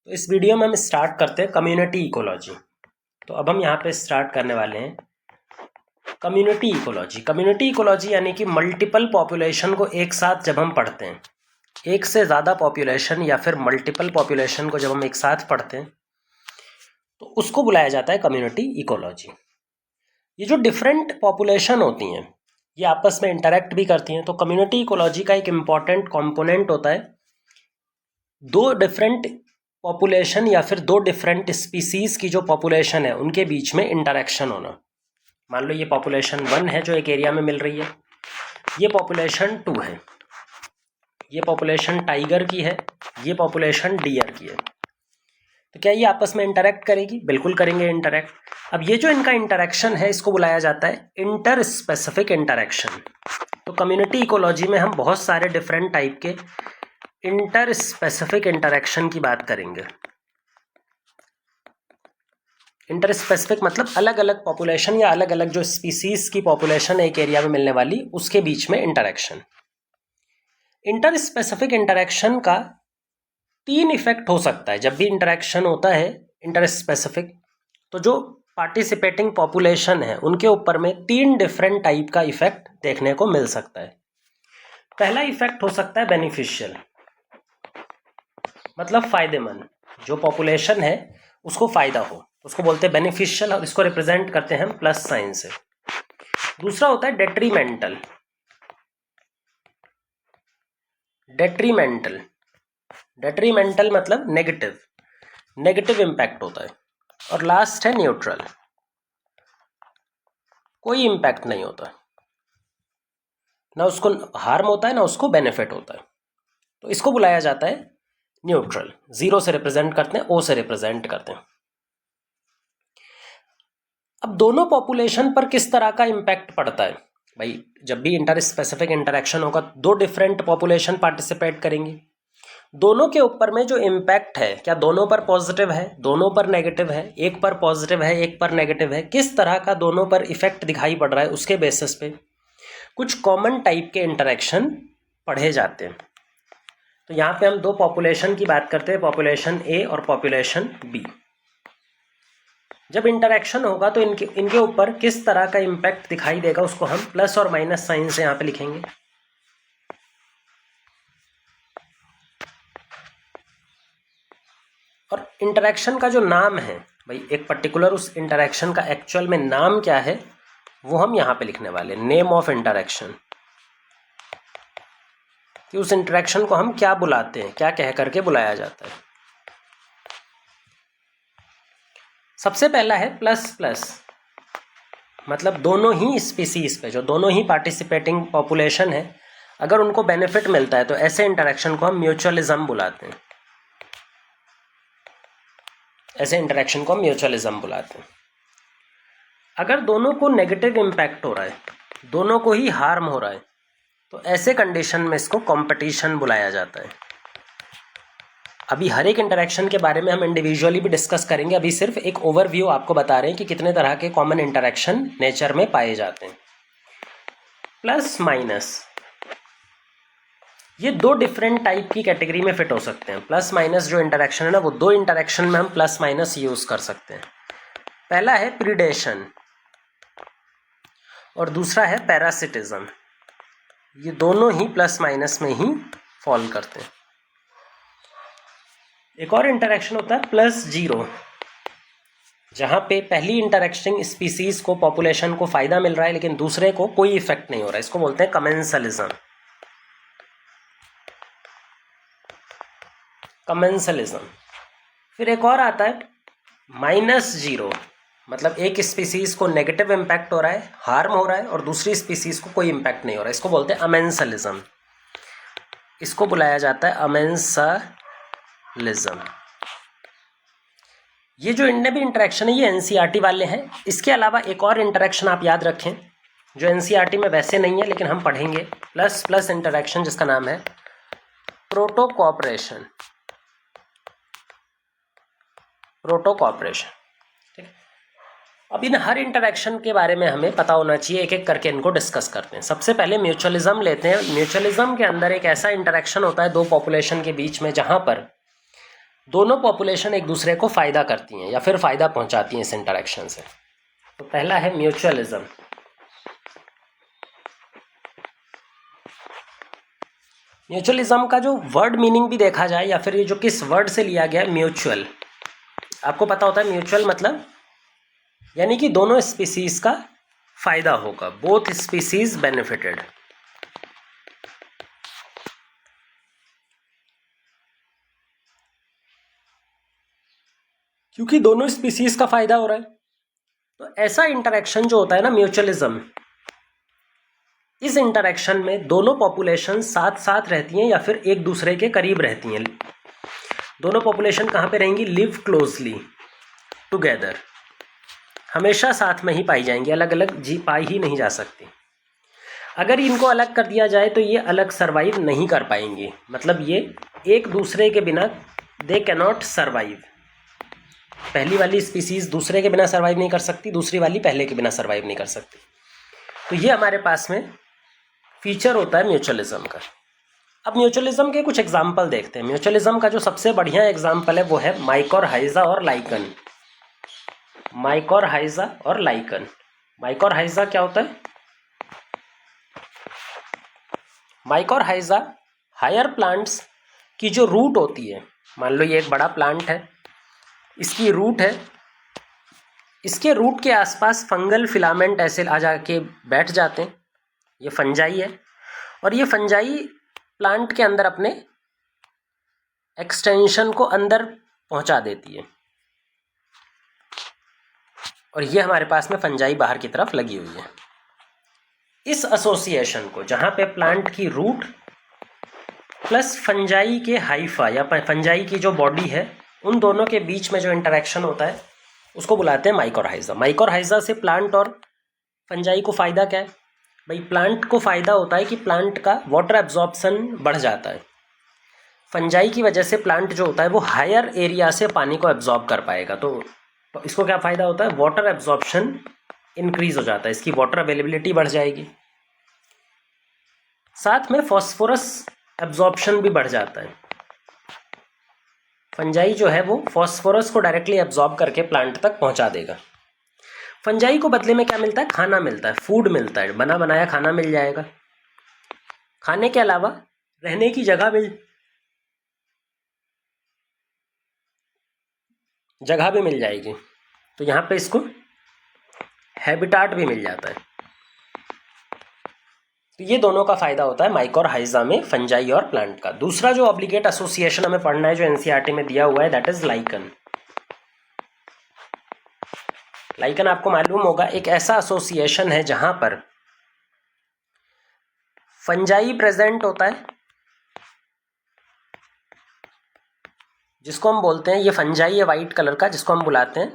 तो इस वीडियो में हम स्टार्ट करते हैं कम्युनिटी इकोलॉजी। तो अब हम यहाँ पे स्टार्ट करने वाले हैं कम्युनिटी इकोलॉजी। कम्युनिटी इकोलॉजी यानी कि मल्टीपल पॉपुलेशन को एक साथ जब हम पढ़ते हैं, एक से ज़्यादा पॉपुलेशन या फिर मल्टीपल पॉपुलेशन को जब हम एक साथ पढ़ते हैं तो उसको बुलाया जाता है कम्युनिटी इकोलॉजी। ये जो डिफरेंट पॉपुलेशन होती हैं ये आपस में इंटरेक्ट भी करती हैं। तो कम्युनिटी इकोलॉजी का एक इम्पॉर्टेंट कॉम्पोनेंट होता है दो डिफरेंट पॉपुलेशन या फिर दो डिफरेंट स्पीसीज की जो पॉपुलेशन है उनके बीच में इंटरेक्शन होना। मान लो ये पॉपुलेशन 1 है जो एक एरिया में मिल रही है, ये पॉपुलेशन 2 है, ये पॉपुलेशन टाइगर की है, ये पॉपुलेशन डियर की है। तो क्या ये आपस में इंटरेक्ट करेगी? बिल्कुल करेंगे इंटरेक्ट। अब ये जो इनका इंटरेक्शन है इसको बुलाया जाता है इंटर स्पेसिफिक इंटरेक्शन। तो कम्युनिटी इकोलॉजी में हम बहुत सारे डिफरेंट टाइप के इंटर स्पेसिफिक इंटरेक्शन की बात करेंगे। इंटर स्पेसिफिक मतलब अलग अलग पॉपुलेशन या अलग अलग जो स्पीसीज की पॉपुलेशन एक एरिया में मिलने वाली उसके बीच में इंटरेक्शन। इंटर स्पेसिफिक इंटरेक्शन का 3 इफेक्ट हो सकता है। जब भी इंटरेक्शन होता है इंटर स्पेसिफिक तो जो पार्टिसिपेटिंग पॉपुलेशन है उनके ऊपर में 3 डिफरेंट टाइप का इफेक्ट देखने को मिल सकता है। पहला इफेक्ट हो सकता है बेनिफिशियल, मतलब फायदेमंद, जो पॉपुलेशन है उसको फायदा हो, उसको बोलते हैं बेनिफिशियल और इसको रिप्रेजेंट करते हैं हम प्लस साइन से। दूसरा होता है डेट्रीमेंटल। डेट्रीमेंटल डेट्रीमेंटल मतलब नेगेटिव, नेगेटिव इंपैक्ट होता है। और लास्ट है न्यूट्रल, कोई इंपैक्ट नहीं होता, ना उसको हार्म होता है ना उसको बेनिफिट होता है। तो इसको बुलाया जाता है न्यूट्रल। 0 से रिप्रेजेंट करते हैं, O से रिप्रेजेंट करते हैं। अब दोनों पॉपुलेशन पर किस तरह का इंपैक्ट पड़ता है भाई? जब भी इंटर स्पेसिफिक इंटरेक्शन होगा दो डिफरेंट पॉपुलेशन पार्टिसिपेट करेंगी, दोनों के ऊपर में जो इम्पैक्ट है क्या दोनों पर पॉजिटिव है, दोनों पर नेगेटिव है, एक पर पॉजिटिव है एक पर नेगेटिव है, किस तरह का दोनों पर इफेक्ट दिखाई पड़ रहा है उसके बेसिस पे कुछ कॉमन टाइप के इंटरेक्शन पढ़े जाते हैं। तो यहाँ पे हम दो पॉपुलेशन की बात करते हैं, पॉपुलेशन ए और पॉपुलेशन बी। जब इंटरेक्शन होगा तो इनके ऊपर किस तरह का इम्पैक्ट दिखाई देगा उसको हम प्लस और माइनस साइन से यहाँ पे लिखेंगे। और इंटरेक्शन का जो नाम है भाई, एक पर्टिकुलर उस इंटरेक्शन का एक्चुअल में नाम क्या है वो हम यहाँ पे लिखने वाले, नेम ऑफ इंटरेक्शन, कि उस इंटरेक्शन को हम क्या बुलाते हैं, क्या कह करके बुलाया जाता है। सबसे पहला है प्लस प्लस, मतलब दोनों ही स्पीसीज पे जो दोनों ही पार्टिसिपेटिंग पॉपुलेशन है अगर उनको बेनिफिट मिलता है तो ऐसे इंटरेक्शन को हम म्यूचुअलिज्म बुलाते हैं। ऐसे इंटरेक्शन को हम म्यूचुअलिज्म बुलाते हैं। अगर दोनों को नेगेटिव इम्पैक्ट हो रहा है, दोनों को ही हार्म हो रहा है, तो ऐसे कंडीशन में इसको कंपटीशन बुलाया जाता है। अभी हर एक इंटरेक्शन के बारे में हम इंडिविजुअली भी डिस्कस करेंगे, अभी सिर्फ एक ओवरव्यू आपको बता रहे हैं कि कितने तरह के कॉमन इंटरेक्शन नेचर में पाए जाते हैं। प्लस माइनस ये दो डिफरेंट टाइप की कैटेगरी में फिट हो सकते हैं। प्लस माइनस जो इंटरेक्शन है ना वो दो इंटरेक्शन में हम प्लस माइनस यूज कर सकते हैं। पहला है प्रीडेशन और दूसरा है पैरासिटिज्म। ये दोनों ही प्लस माइनस में ही फॉल करते हैं। एक और इंटरेक्शन होता है प्लस जीरो, जहां पे पहली इंटरेक्टिंग स्पीसीज को पॉपुलेशन को फायदा मिल रहा है लेकिन दूसरे को कोई इफेक्ट नहीं हो रहा है, इसको बोलते हैं कमेंसलिज्म। कमेंसलिज्म। फिर एक और आता है माइनस जीरो, मतलब एक स्पीसीज को नेगेटिव इम्पैक्ट हो रहा है, हार्म हो रहा है, और दूसरी स्पीसीज को कोई इम्पैक्ट नहीं हो रहा है, इसको बोलते हैं अमेंसलिज्म। इसको बुलाया जाता है अमेंसलिज्म। ये जो इनमें भी इंटरेक्शन है ये एनसीईआरटी वाले हैं। इसके अलावा एक और इंटरेक्शन आप याद रखें जो एनसीईआरटी में वैसे नहीं है लेकिन हम पढ़ेंगे, प्लस प्लस इंटरेक्शन, जिसका नाम है प्रोटो कोऑपरेशन। प्रोटो कोऑपरेशन, ठीक है। अब इन हर इंटरेक्शन के बारे में हमें पता होना चाहिए, एक एक करके इनको डिस्कस करते हैं। सबसे पहले म्यूचुअलिज्म लेते हैं। म्यूचुअलिज्म के अंदर एक ऐसा इंटरेक्शन होता है दो पॉपुलेशन के बीच में जहां पर दोनों पॉपुलेशन एक दूसरे को फ़ायदा करती हैं या फिर फ़ायदा पहुंचाती हैं इस इंटरेक्शन से। तो पहला है म्यूचुअलिज्म। म्यूचुअलिज्म का जो वर्ड मीनिंग भी देखा जाए या फिर ये जो किस वर्ड से लिया गया है, म्यूचुअल, आपको पता होता है म्यूचुअल मतलब यानी कि दोनों स्पीसीज का फायदा होगा, बोथ स्पीसीज बेनिफिटेड। क्योंकि दोनों स्पीसीज का फायदा हो रहा है, तो ऐसा इंटरेक्शन जो होता है ना म्यूचुअलिज्म, इस इंटरेक्शन में दोनों पॉपुलेशन साथ साथ रहती हैं या फिर एक दूसरे के करीब रहती हैं। दोनों पॉपुलेशन कहाँ पे रहेंगी? लिव क्लोजली टुगेदर, हमेशा साथ में ही पाई जाएंगी, अलग अलग जी पाई ही नहीं जा सकती। अगर इनको अलग कर दिया जाए तो ये अलग सर्वाइव नहीं कर पाएंगी, मतलब ये एक दूसरे के बिना दे कैनॉट सर्वाइव। पहली वाली स्पीसीज दूसरे के बिना सर्वाइव नहीं कर सकती, दूसरी वाली पहले के बिना सर्वाइव नहीं कर सकती। तो ये हमारे पास में फीचर होता है म्यूचुअलिज्म का। अब म्यूचुअलिज्म के कुछ एग्जाम्पल देखते हैं। म्यूचुअलिज्म का जो सबसे बढ़िया एग्जाम्पल है वो है माइकोरहाइजा और लाइकन। माइकोरहाइजा और लाइकन। माइकोरहाइजा क्या होता है? माइकोरहाइजा हायर प्लांट्स की जो रूट होती है, मान लो ये एक बड़ा प्लांट है, इसकी रूट है, इसके रूट के आसपास फंगल फिलामेंट ऐसे आ जाके बैठ जाते हैं, ये फंजाई है, और ये फंजाई प्लांट के अंदर अपने एक्सटेंशन को अंदर पहुंचा देती है, और ये हमारे पास में फंजाई बाहर की तरफ लगी हुई है। इस एसोसिएशन को, जहाँ पे प्लांट की रूट प्लस फंजाई के हाइफा या फंजाई की जो बॉडी है, उन दोनों के बीच में जो इंटरेक्शन होता है उसको बुलाते हैं माइकोरहाइजा। माइकोरहाइजा से प्लांट और फंजाई को फ़ायदा क्या है भाई? प्लांट को फ़ायदा होता है कि प्लांट का वाटर एब्जॉर्प्शन बढ़ जाता है। फंजाई की वजह से प्लांट जो होता है वो हायर एरिया से पानी को एब्जॉर्ब कर पाएगा, तो इसको क्या फ़ायदा होता है? वाटर एब्जॉर्प्शन इंक्रीज हो जाता है, इसकी वाटर अवेलेबिलिटी बढ़ जाएगी। साथ में फॉस्फोरस एब्जॉर्प्शन भी बढ़ जाता है। फंजाई जो है वो फॉस्फोरस को डायरेक्टली एब्जॉर्ब करके प्लांट तक पहुंचा देगा। फंजाई को बदले में क्या मिलता है? खाना मिलता है, फूड मिलता है, बना बनाया खाना मिल जाएगा। खाने के अलावा रहने की जगह भी मिल जाएगी, तो यहाँ पे इसको हैबिटाट भी मिल जाता है। तो ये दोनों का फायदा होता है माइकोरहाइजा में, फंजाई और प्लांट का। दूसरा जो ऑब्लिगेट एसोसिएशन हमें पढ़ना है, जो एनसीईआरटी में दिया हुआ है, दैट इज लाइकन। लाइकन आपको मालूम होगा एक ऐसा एसोसिएशन है जहां पर फंजाई प्रेजेंट होता है, जिसको हम बोलते हैं, ये फंजाई है वाइट कलर का, जिसको हम बुलाते हैं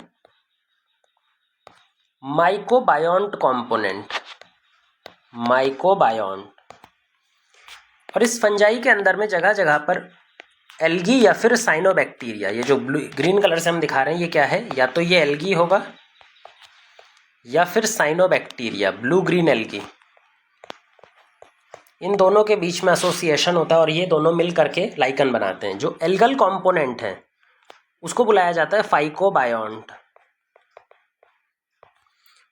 माइकोबायोन्ट कॉम्पोनेंट, माइकोबायोन्ट। और इस फंजाई के अंदर में जगह जगह पर एल्गी या फिर साइनोबैक्टीरिया, ये जो ब्लू ग्रीन कलर से हम दिखा रहे हैं, ये क्या है? या तो ये एल्गी होगा या फिर साइनोबैक्टीरिया, ब्लू ग्रीन एल्गी। इन दोनों के बीच में एसोसिएशन होता है और ये दोनों मिल करके लाइकन बनाते हैं। जो एल्गल कंपोनेंट है उसको बुलाया जाता है फाइकोबायोन्ट,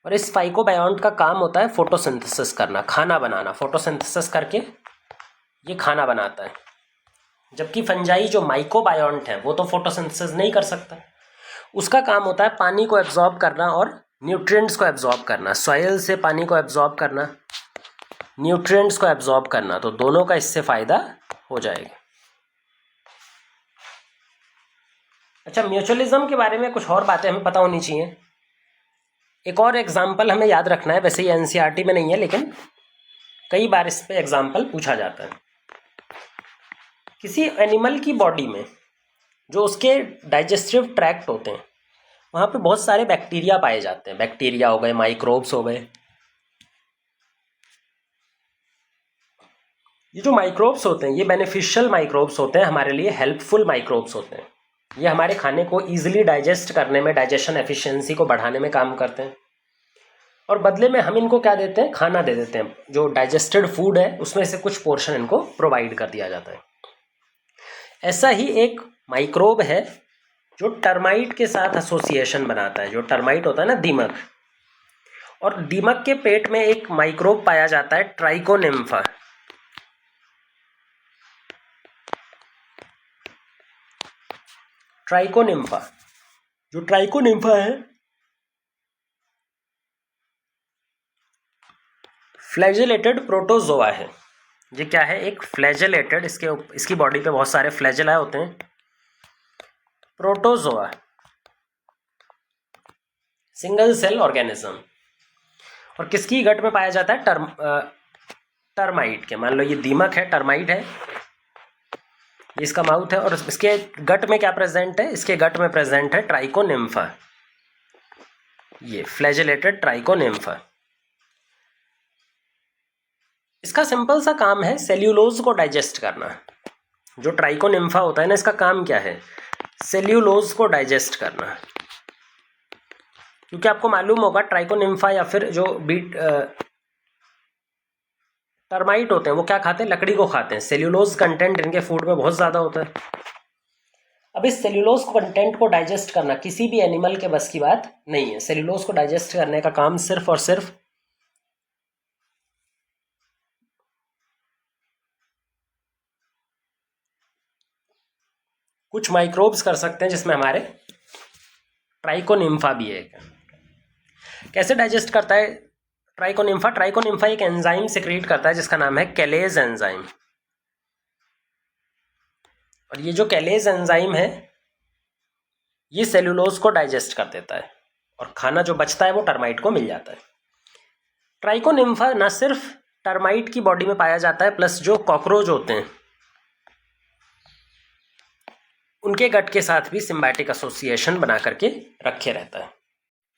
और इस फाइकोबायोन्ट का काम होता है फोटोसिंथेसिस करना, खाना बनाना। फोटोसिंथेसिस करके ये खाना बनाता है, जबकि फंजाई जो माइकोबायोन्ट है वो तो फोटोसिंथेसिस नहीं कर सकता। उसका काम होता है पानी को एब्जॉर्ब करना और न्यूट्रिएंट्स को एब्जॉर्ब करना, सॉइल से पानी को एब्जॉर्ब करना, न्यूट्रिएंट्स को एब्जॉर्ब करना। तो दोनों का इससे फायदा हो जाएगा। अच्छा, म्यूचुअलिज्म के बारे में कुछ और बातें हमें पता होनी चाहिए। एक और एग्जाम्पल हमें याद रखना है, वैसे ये एनसीईआरटी में नहीं है लेकिन कई बार इस पे एग्जाम्पल पूछा जाता है। किसी एनिमल की बॉडी में जो उसके डाइजेस्टिव ट्रैक्ट होते हैं, वहाँ पे बहुत सारे बैक्टीरिया पाए जाते हैं। बैक्टीरिया हो गए, माइक्रोब्स हो गए। ये जो माइक्रोब्स होते हैं ये बेनिफिशियल माइक्रोब्स होते हैं, हमारे लिए हेल्पफुल माइक्रोब्स होते हैं। ये हमारे खाने को ईजिली डाइजेस्ट करने में, डाइजेशन एफिशिएंसी को बढ़ाने में काम करते हैं, और बदले में हम इनको क्या देते हैं? खाना दे देते हैं। जो डाइजेस्टेड फूड है उसमें से कुछ पोर्शन इनको प्रोवाइड कर दिया जाता है। ऐसा ही एक माइक्रोब है जो टर्माइट के साथ एसोसिएशन बनाता है। जो टर्माइट होता है ना, दीमक, और दीमक के पेट में एक माइक्रोब पाया जाता है ट्राइकोनिम्फा। ट्राइकोनिम्फा, जो ट्राइकोनिम्फा है फ्लैजेलेटेड प्रोटोजोआ है। ये क्या है? एक फ्लैजेलेटेड, इसकी बॉडी पे बहुत सारे फ्लैजेला होते हैं, प्रोटोजोआ, सिंगल सेल ऑर्गेनिज्म। और किसकी गट में पाया जाता है? टर्माइट के। मान लो ये दीमक है, टर्माइट है, ये इसका माउथ है, और इसके गट में क्या प्रेजेंट है? इसके गट में प्रेजेंट है ट्राइकोनिम्फा, ये फ्लैजेलेटेड ट्राइकोनिम्फा। इसका सिंपल सा काम है सेल्यूलोज को डाइजेस्ट करना। जो ट्राइकोनिम्फा होता है ना, इसका काम क्या है? सेल्यूलोज को डाइजेस्ट करना। क्योंकि आपको मालूम होगा ट्राइकोनिम्फा या फिर जो टर्माइट होते हैं वो क्या खाते हैं? लकड़ी को खाते हैं। सेल्यूलोज कंटेंट इनके फूड में बहुत ज़्यादा होता है। अब इस सेल्यूलोज कंटेंट को डाइजेस्ट करना किसी भी एनिमल के बस की बात नहीं है। सेल्यूलोज को डाइजेस्ट करने का काम सिर्फ और सिर्फ कुछ माइक्रोब्स कर सकते हैं, जिसमें हमारे ट्राइकोनिम्फा भी है। कैसे डाइजेस्ट करता है ट्राइकोनिम्फा? ट्राइकोनिम्फा एक एंजाइम सिक्रीट करता है जिसका नाम है कैलेज एंजाइम। और ये जो कैलेज एंजाइम है ये सेल्यूलोज को डाइजेस्ट कर देता है, और खाना जो बचता है वो टर्माइट को मिल जाता है। ट्राइकोनिम्फा न सिर्फ टर्माइट की बॉडी में पाया जाता है, प्लस जो कॉकरोच होते हैं उनके गट के साथ भी सिम्बायोटिक एसोसिएशन बना करके रखे रहता है।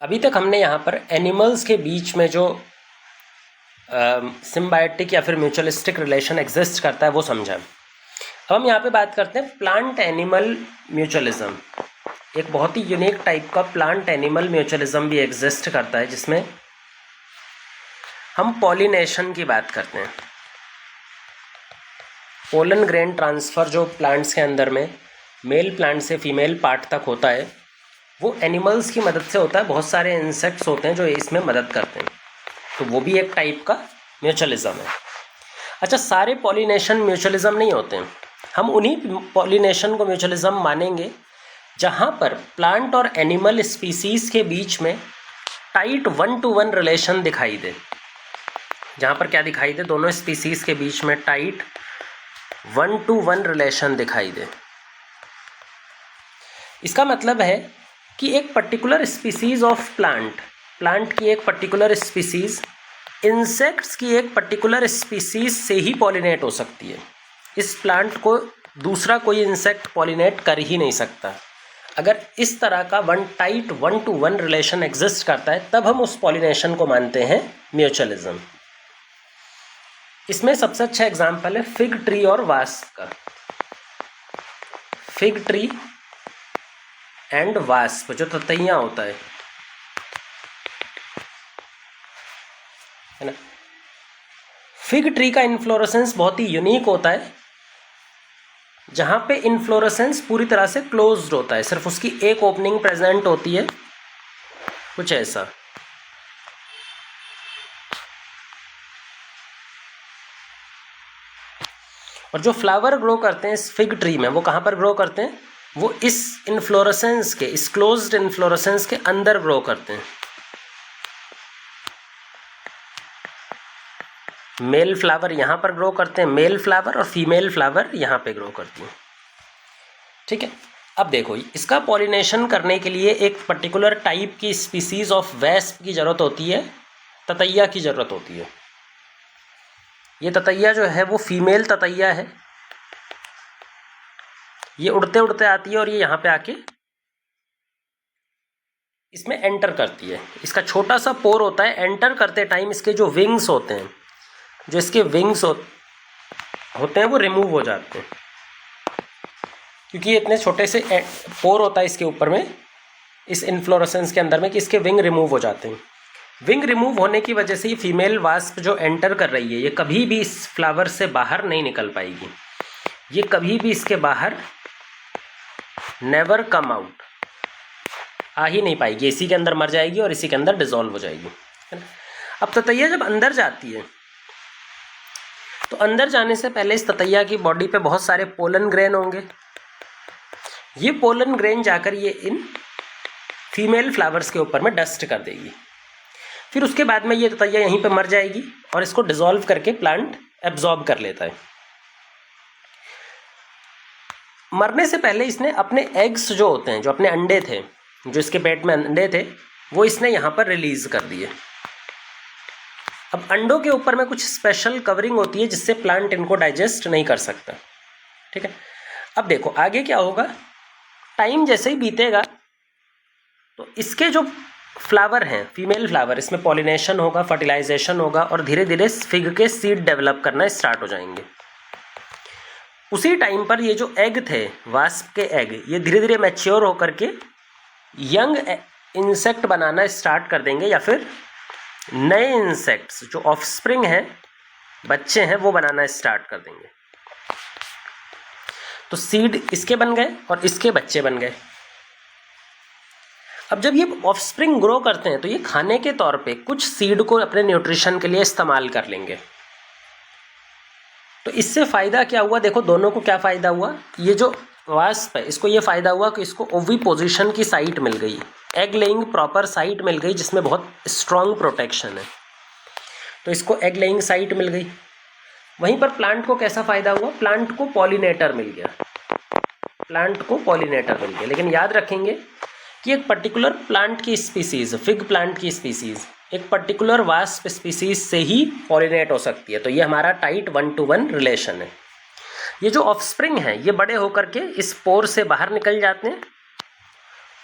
अभी तक हमने यहाँ पर एनिमल्स के बीच में जो सिम्बायोटिक या फिर म्यूचुअलिस्टिक रिलेशन एग्जिस्ट करता है वो समझा। अब हम यहाँ पे बात करते हैं प्लांट एनिमल म्यूचुअलिज्म। एक बहुत ही यूनिक टाइप का प्लांट एनिमल म्यूचुअलिज्म भी एग्जिस्ट करता है, जिसमें हम पॉलिनेशन की बात करते हैं। पोलन ग्रेन ट्रांसफ़र जो प्लांट्स के अंदर में मेल प्लांट से फीमेल पार्ट तक होता है, वो एनिमल्स की मदद से होता है। बहुत सारे इंसेक्ट्स होते हैं जो इसमें मदद करते हैं, तो वो भी एक टाइप का म्यूचुअलिज्म है। अच्छा, सारे पॉलिनेशन म्यूचुअलिज्म नहीं होते हैं। हम उन्हीं पॉलिनेशन को म्यूचुअलिज्म मानेंगे जहाँ पर प्लांट और एनिमल स्पीसीज़ के बीच में टाइट 1-to-1 रिलेशन दिखाई दे। जहाँ पर क्या दिखाई दे? दोनों स्पीसीज़ के बीच में टाइट 1-to-1 रिलेशन दिखाई दे। इसका मतलब है कि एक पर्टिकुलर स्पीसीज़ ऑफ प्लांट की एक पर्टिकुलर स्पीसीज़ इंसेक्ट्स की एक पर्टिकुलर स्पीसीज़ से ही पॉलिनेट हो सकती है। इस प्लांट को दूसरा कोई इंसेक्ट पॉलिनेट कर ही नहीं सकता। अगर इस तरह का टाइट 1-to-1 रिलेशन एग्जिस्ट करता है, तब हम उस पॉलिनेशन को मानते हैं म्यूचुअलिज्म। इसमें सबसे अच्छा एग्जाम्पल है फिग ट्री और वास्प का। फिग ट्री एंड वास्प, जो ततैया होता है ना। फिग ट्री का इन्फ्लोरेसेंस बहुत ही यूनिक होता है, जहाँ पे इन्फ्लोरेसेंस पूरी तरह से क्लोज्ड होता है, सिर्फ उसकी एक ओपनिंग प्रेजेंट होती है, कुछ ऐसा। और जो फ्लावर ग्रो करते हैं इस फिग ट्री में, वो कहाँ पर ग्रो करते हैं? वो इस इन्फ्लोरेसेंस के, इस क्लोज्ड इन्फ्लोरेसेंस के अंदर ग्रो करते हैं। मेल फ्लावर यहाँ पर ग्रो करते हैं, मेल फ्लावर, और फीमेल फ्लावर यहाँ पे ग्रो करती हैं। ठीक है, अब देखो, इसका पॉलिनेशन करने के लिए एक पर्टिकुलर टाइप की स्पीसीज ऑफ वेस्प की ज़रूरत होती है, ततैया की ज़रूरत होती है। ये ततैया जो है वो फीमेल ततैया है। ये उड़ते उड़ते आती है और ये यहाँ पे आके इसमें एंटर करती है। इसका छोटा सा पोर होता है। एंटर करते टाइम इसके जो विंग्स होते हैं, जो इसके विंग्स होते हैं वो रिमूव हो जाते हैं, क्योंकि ये इतने छोटे से पोर होता है इसके ऊपर में, इस इन्फ्लोरेसेंस के अंदर में, कि इसके विंग रिमूव हो जाते हैं। विंग रिमूव होने की वजह से ये फीमेल वास्प जो एंटर कर रही है, ये कभी भी इस फ्लावर से बाहर नहीं निकल पाएगी। ये कभी भी इसके बाहर नेवर कम आउट, आ ही नहीं पाएगी, इसी के अंदर मर जाएगी और इसी के अंदर डिजॉल्व हो जाएगी, है ना। अब ततैया जब अंदर जाती है तो अंदर जाने से पहले इस ततैया की बॉडी पे बहुत सारे पोलन ग्रेन होंगे। ये पोलन ग्रेन जाकर ये इन फीमेल फ्लावर्स के ऊपर में डस्ट कर देगी। फिर उसके बाद में ये ततैया यहीं पे मर जाएगी और इसको डिसॉल्व करके प्लांट एब्जॉर्ब कर लेता है। मरने से पहले इसने अपने एग्स जो होते हैं, जो अपने अंडे थे, जो इसके पेट में अंडे थे, वो इसने यहाँ पर रिलीज कर दिए। अब अंडों के ऊपर में कुछ स्पेशल कवरिंग होती है जिससे प्लांट इनको डाइजेस्ट नहीं कर सकता, ठीक है। अब देखो आगे क्या होगा, टाइम जैसे ही बीतेगा तो इसके जो फ्लावर हैं, फीमेल फ्लावर, इसमें पॉलिनेशन होगा, फर्टिलाइजेशन होगा और धीरे धीरे फिग के सीड डेवलप करना स्टार्ट हो जाएंगे। उसी टाइम पर ये जो एग थे, वास्प के एग, ये धीरे धीरे मैच्योर होकर के यंग इंसेक्ट बनाना स्टार्ट कर देंगे या फिर नए इंसेक्ट्स जो ऑफस्प्रिंग हैं, बच्चे हैं, वो बनाना स्टार्ट कर देंगे। तो सीड इसके बन गए और इसके बच्चे बन गए। अब जब ये ऑफस्प्रिंग ग्रो करते हैं तो ये खाने के तौर पे कुछ सीड को अपने न्यूट्रिशन के लिए इस्तेमाल कर लेंगे। तो इससे फ़ायदा क्या हुआ, देखो दोनों को क्या फ़ायदा हुआ। ये जो वास्प है इसको ये फ़ायदा हुआ कि इसको ओवी पोजीशन की साइट मिल गई, एग लेइंग प्रॉपर साइट मिल गई जिसमें बहुत स्ट्रॉन्ग प्रोटेक्शन है, तो इसको एग लेइंग साइट मिल गई। वहीं पर प्लांट को कैसा फ़ायदा हुआ, प्लांट को पॉलिनेटर मिल गया, प्लांट को पॉलिनेटर मिल गया। लेकिन याद रखेंगे कि एक पर्टिकुलर प्लांट की स्पीसीज़, फिग प्लांट की स्पीसीज़ एक पर्टिकुलर वास्प स्पीसीज से ही पॉलिनेट हो सकती है। तो ये हमारा टाइट 1-to-1 रिलेशन है। ये जो ऑफस्प्रिंग है ये बड़े होकर के इस पोर से बाहर निकल जाते हैं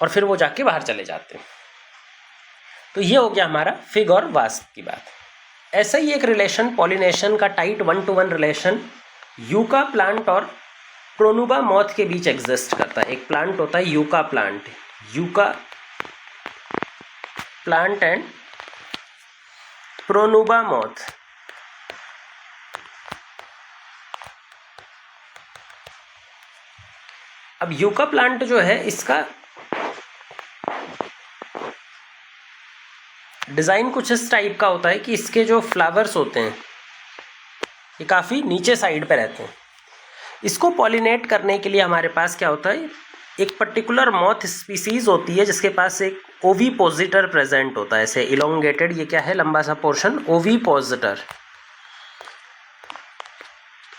और फिर वो जाके बाहर चले जाते हैं। तो ये हो गया हमारा फिग और वास्प की बात। ऐसा ही एक रिलेशन पॉलिनेशन का tight 1-to-1 relation yucca plant और प्रोनुबा मॉथ के बीच एग्जिस्ट करता है। एक प्लांट होता है yucca plant, yucca plant and Pronuba moth. अब यूका प्लांट जो है इसका डिज़ाइन कुछ इस टाइप का होता है कि इसके जो फ्लावर्स होते हैं ये काफ़ी नीचे साइड पे रहते हैं। इसको पॉलिनेट करने के लिए हमारे पास क्या होता है, एक पर्टिकुलर मॉथ स्पीसीज होती है जिसके पास एक ओवीपोजिटर प्रेजेंट होता है, ऐसे इलोंगेटेड, ये क्या है, लंबा सा पोर्शन, ओवीपोजिटर,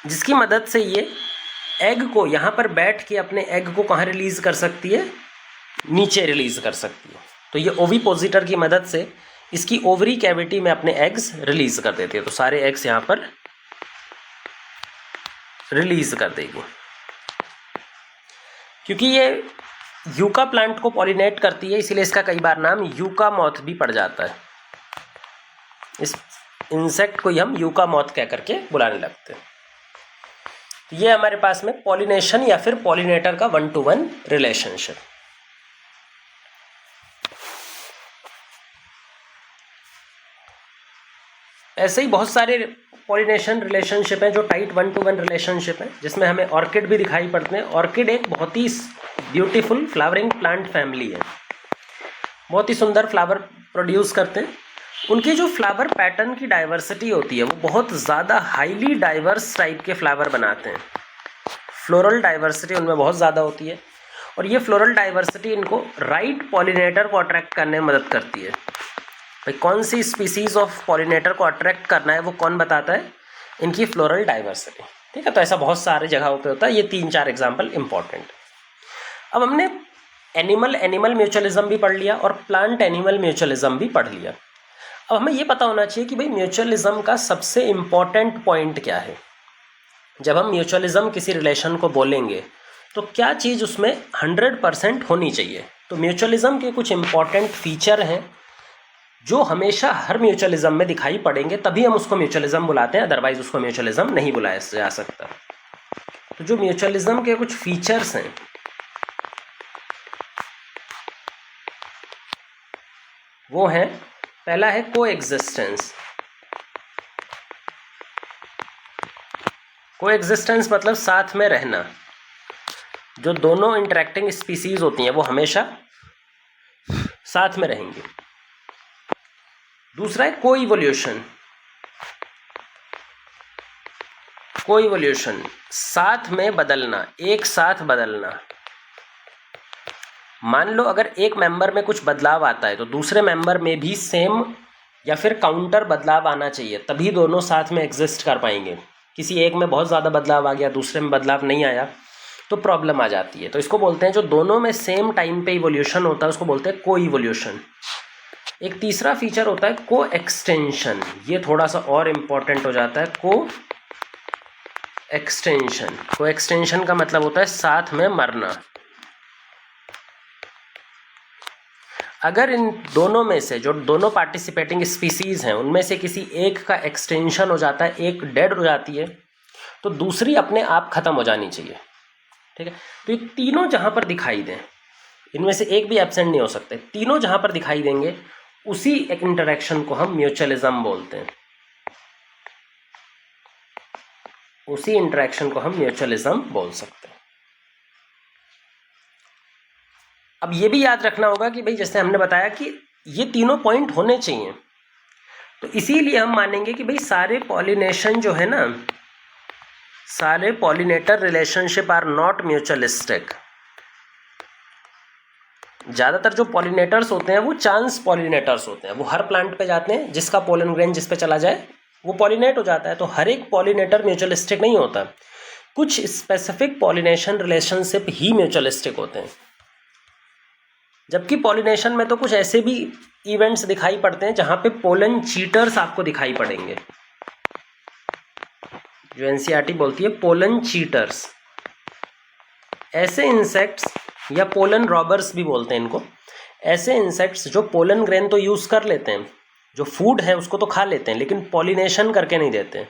जिसकी मदद से ये एग को यहाँ पर बैठ के अपने एग को कहाँ रिलीज कर सकती है, नीचे रिलीज कर सकती है। तो ये ओवीपोजिटर की मदद से इसकी ओवरी कैविटी में अपने एग्स रिलीज कर देती है। तो सारे एग्स यहाँ पर रिलीज कर देगी। क्योंकि ये यूका प्लांट को पॉलिनेट करती है इसीलिए इसका कई बार नाम यूका मॉथ भी पड़ जाता है। इस इंसेक्ट को ही हम यूका मॉथ कह करके बुलाने लगते हैं। ये हमारे पास में पॉलिनेशन या फिर पॉलिनेटर का 1-to-1 रिलेशनशिप। ऐसे ही बहुत सारे पॉलिनेशन रिलेशनशिप हैं जो टाइट 1-to-1 रिलेशनशिप है, जिसमें हमें ऑर्किड भी दिखाई पड़ते हैं। ऑर्किड एक बहुत ही ब्यूटीफुल फ्लावरिंग प्लांट फैमिली है, बहुत ही सुंदर फ्लावर प्रोड्यूस करते हैं। उनकी जो फ्लावर पैटर्न की डाइवर्सिटी होती है वो बहुत ज़्यादा हाईली डाइवर्स टाइप के फ्लावर बनाते हैं। फ्लोरल डाइवर्सिटी उनमें बहुत ज़्यादा होती है और ये फ्लोरल डाइवर्सिटी इनको राइट पॉलिनेटर को अट्रैक्ट करने में मदद करती है। भाई कौन सी स्पीसीज ऑफ पॉलिनेटर को अट्रैक्ट करना है वो कौन बताता है, इनकी फ्लोरल डाइवर्सिटी, ठीक है। तो ऐसा बहुत सारे जगहों पे होता है। ये 3-4 एग्जाम्पल इंपॉर्टेंट। अब हमने एनिमल म्यूचुअलिज्म भी पढ़ लिया और प्लांट एनिमल म्यूचुअलिज्म भी पढ़ लिया। अब हमें ये पता होना चाहिए कि भाई म्यूचुअलिज्म का सबसे इम्पॉर्टेंट पॉइंट क्या है। जब हम म्यूचुअलिज्म किसी रिलेशन को बोलेंगे तो क्या चीज़ उसमें 100% होनी चाहिए। तो म्यूचुअलिज्म के कुछ इम्पॉर्टेंट फीचर हैं जो हमेशा हर म्यूचुअलिज्म में दिखाई पड़ेंगे, तभी हम उसको म्यूचुअलिज्म बुलाते हैं, अदरवाइज उसको म्यूचुअलिज्म नहीं बुलाया जा सकता। तो जो म्यूचुअलिज्म के कुछ फीचर्स हैं वो है, पहला है कोएग्जिस्टेंस। कोएग्जिस्टेंस मतलब साथ में रहना। जो दोनों इंटरेक्टिंग स्पीसीज होती हैं वो हमेशा साथ में रहेंगी। दूसरा है कोइवोल्यूशन। कोइवोल्यूशन साथ में बदलना, एक साथ बदलना। मान लो अगर एक मेंबर में कुछ बदलाव आता है तो दूसरे मेंबर में भी सेम या फिर काउंटर बदलाव आना चाहिए, तभी दोनों साथ में एग्जिस्ट कर पाएंगे। किसी एक में बहुत ज़्यादा बदलाव आ गया, दूसरे में बदलाव नहीं आया तो प्रॉब्लम आ जाती है। तो इसको बोलते हैं, जो दोनों में सेम टाइम पे इवोल्यूशन होता है उसको बोलते हैं कोइवोल्यूशन। एक तीसरा फीचर होता है को एक्सटेंशन। ये थोड़ा सा और इम्पॉर्टेंट हो जाता है। को एक्सटेंशन, को एक्सटेंशन का मतलब होता है साथ में मरना। अगर इन दोनों में से, जो दोनों पार्टिसिपेटिंग स्पीसीज हैं, उनमें से किसी एक का एक्सटेंशन हो जाता है, एक डेड हो जाती है, तो दूसरी अपने आप खत्म हो जानी चाहिए। ठीक है, तो ये तीनों जहां पर दिखाई दें, इनमें से एक भी एब्सेंट नहीं हो सकते, तीनों जहां पर दिखाई देंगे उसी एक इंटरेक्शन को हम म्यूचुअलिज्म बोलते हैं। उसी इंटरेक्शन को हम म्यूचुअलिज्म बोल सकते हैं। अब ये भी याद रखना होगा कि भाई जैसे हमने बताया कि ये तीनों पॉइंट होने चाहिए, तो इसीलिए हम मानेंगे कि भाई सारे पॉलिनेशन जो है ना, सारे pollinator relationship are not mutualistic. ज़्यादातर जो पॉलिनेटर्स होते हैं वो चांस पॉलिनेटर्स होते हैं। वो हर प्लांट पे जाते हैं, जिसका पोलन ग्रेन जिस पे चला जाए वो पॉलिनेट हो जाता है। तो हर एक पॉलिनेटर म्यूचुअलिस्टिक नहीं होता, कुछ स्पेसिफिक पॉलिनेशन रिलेशनशिप ही म्यूचुअलिस्टिक होते हैं। जबकि पॉलिनेशन में तो कुछ ऐसे भी इवेंट्स दिखाई पड़ते हैं जहां पे पोलन चीटर्स आपको दिखाई पड़ेंगे, जो एनसीईआरटी बोलती है पोलन चीटर्स। ऐसे इंसेक्ट्स या पोलन रॉबर्स भी बोलते हैं इनको, ऐसे इंसेक्ट्स जो पोलन ग्रेन तो यूज़ कर लेते हैं, जो फूड है उसको तो खा लेते हैं, लेकिन पॉलिनेशन करके नहीं देते।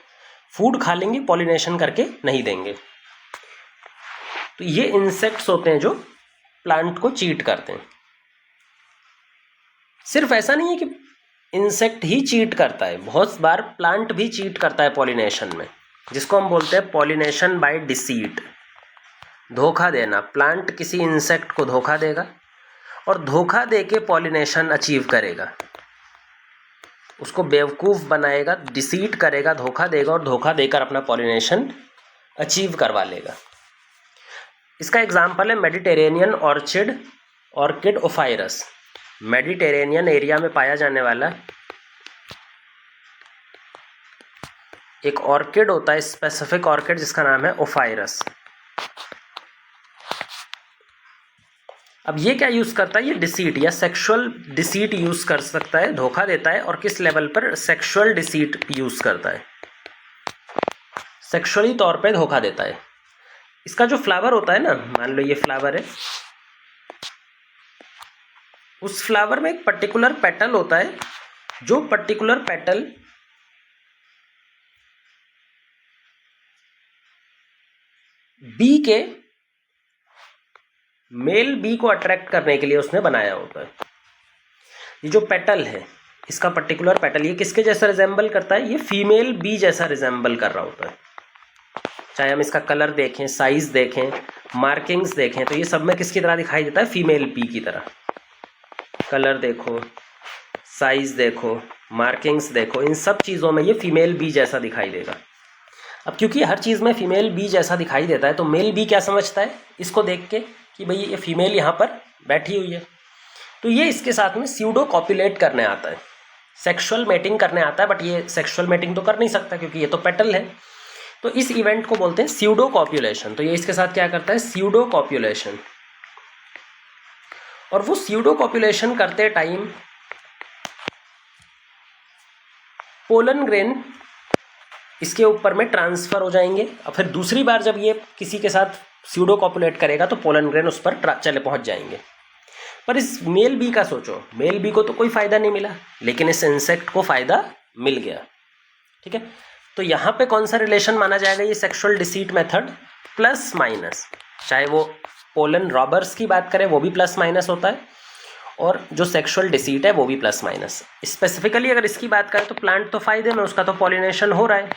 फूड खा लेंगे, पॉलिनेशन करके नहीं देंगे। तो ये इंसेक्ट्स होते हैं जो प्लांट को चीट करते हैं। सिर्फ ऐसा नहीं है कि इंसेक्ट ही चीट करता है, बहुत बार प्लांट भी चीट करता है पॉलिनेशन में, जिसको हम बोलते हैं पॉलिनेशन बाय डिसीट, धोखा देना। प्लांट किसी इंसेक्ट को धोखा देगा और धोखा देके पॉलिनेशन अचीव करेगा, उसको बेवकूफ़ बनाएगा, डिसीट करेगा, धोखा देगा और धोखा देकर अपना पॉलिनेशन अचीव करवा लेगा। इसका एग्जाम्पल है Mediterranean orchid, orchid Ophrys. Mediterranean area में पाया जाने वाला एक ऑर्किड होता है, स्पेसिफिक ऑर्किड, जिसका नाम है ओफायरस। अब ये क्या यूज़ करता है, ये डिसीट या सेक्सुअल डिसीट यूज़ कर सकता है, धोखा देता है। और किस लेवल पर सेक्सुअल डिसीट यूज़ करता है, सेक्सुअली तौर पे धोखा देता है। इसका जो फ्लावर होता है ना, मान लो ये फ्लावर है, उस फ्लावर में एक पर्टिकुलर पेटल होता है, जो पर्टिकुलर पेटल बी के मेल बी को अट्रैक्ट करने के लिए उसने बनाया होता है। ये जो पेटल है, इसका पर्टिकुलर पेटल, ये किसके जैसा रिजेंबल करता है, ये फीमेल बी जैसा रिजेंबल कर रहा होता है। चाहे हम इसका कलर देखें, साइज देखें, मार्किंग्स देखें, तो ये सब में किसकी तरह दिखाई देता है, फीमेल बी की तरह। कलर देखो, साइज देखो, मार्किंग्स देखो, इन सब चीज़ों में ये फीमेल बी जैसा दिखाई देगा। अब क्योंकि हर चीज़ में फीमेल बी जैसा दिखाई देता है, तो मेल बी क्या समझता है इसको देख के कि भाई ये फीमेल यहाँ पर बैठी हुई है, तो ये इसके साथ में स्यूडो कॉपुलेट करने आता है, सेक्सुअल मेटिंग करने आता है। बट ये सेक्सुअल मेटिंग तो कर नहीं सकता क्योंकि ये तो पेटल है, तो इस इवेंट को बोलते हैं स्यूडो कॉपुलेशन। तो ये इसके साथ क्या करता है, स्यूडो कॉपुलेशन। और वो स्यूडो कॉपुलेशन करते टाइम पोलन ग्रेन इसके ऊपर में ट्रांसफ़र हो जाएंगे, और फिर दूसरी बार जब ये किसी के साथ स्यूडो कॉपुलेट करेगा तो पोलन ग्रेन उस पर चले पहुंच जाएंगे। पर इस मेल बी का सोचो, मेल बी को तो कोई फ़ायदा नहीं मिला, लेकिन इस इंसेक्ट को फ़ायदा मिल गया। ठीक है, तो यहाँ पे कौन सा रिलेशन माना जाएगा, ये sexual deceit method plus minus. चाहे वो पोलन रॉबर्स की बात करें वो भी प्लस माइनस होता है, और जो सेक्सुअल डिसीट है वो भी प्लस माइनस। स्पेसिफिकली अगर इसकी बात करें तो प्लांट तो फायदे में, उसका तो पॉलिनेशन हो रहा है,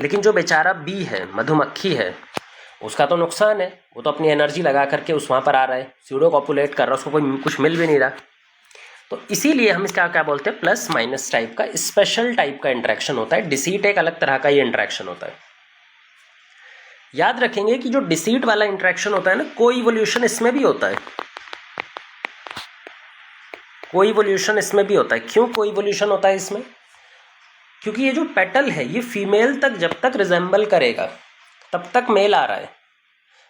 लेकिन जो बेचारा बी है, मधुमक्खी है, उसका तो नुकसान है, वो तो अपनी एनर्जी लगा करके उस वहाँ पर आ रहा है, स्यूडो कॉपुलेट कर रहा है, उसको कोई कुछ मिल भी नहीं रहा। तो इसीलिए हम इसका क्या बोलते हैं, प्लस माइनस टाइप का स्पेशल टाइप का इंटरेक्शन होता है। डिसीट एक अलग तरह का ही इंटरेक्शन होता है। याद रखेंगे कि जो डिसीट वाला इंटरेक्शन होता है ना, कोइवोल्यूशन इसमें भी होता है। कोइवोल्यूशन इसमें भी होता है। क्यों कोइवोल्यूशन होता है इसमें? क्योंकि ये जो पेटल है ये फीमेल तक जब तक रिजेंबल करेगा तब तक मेल आ रहा है।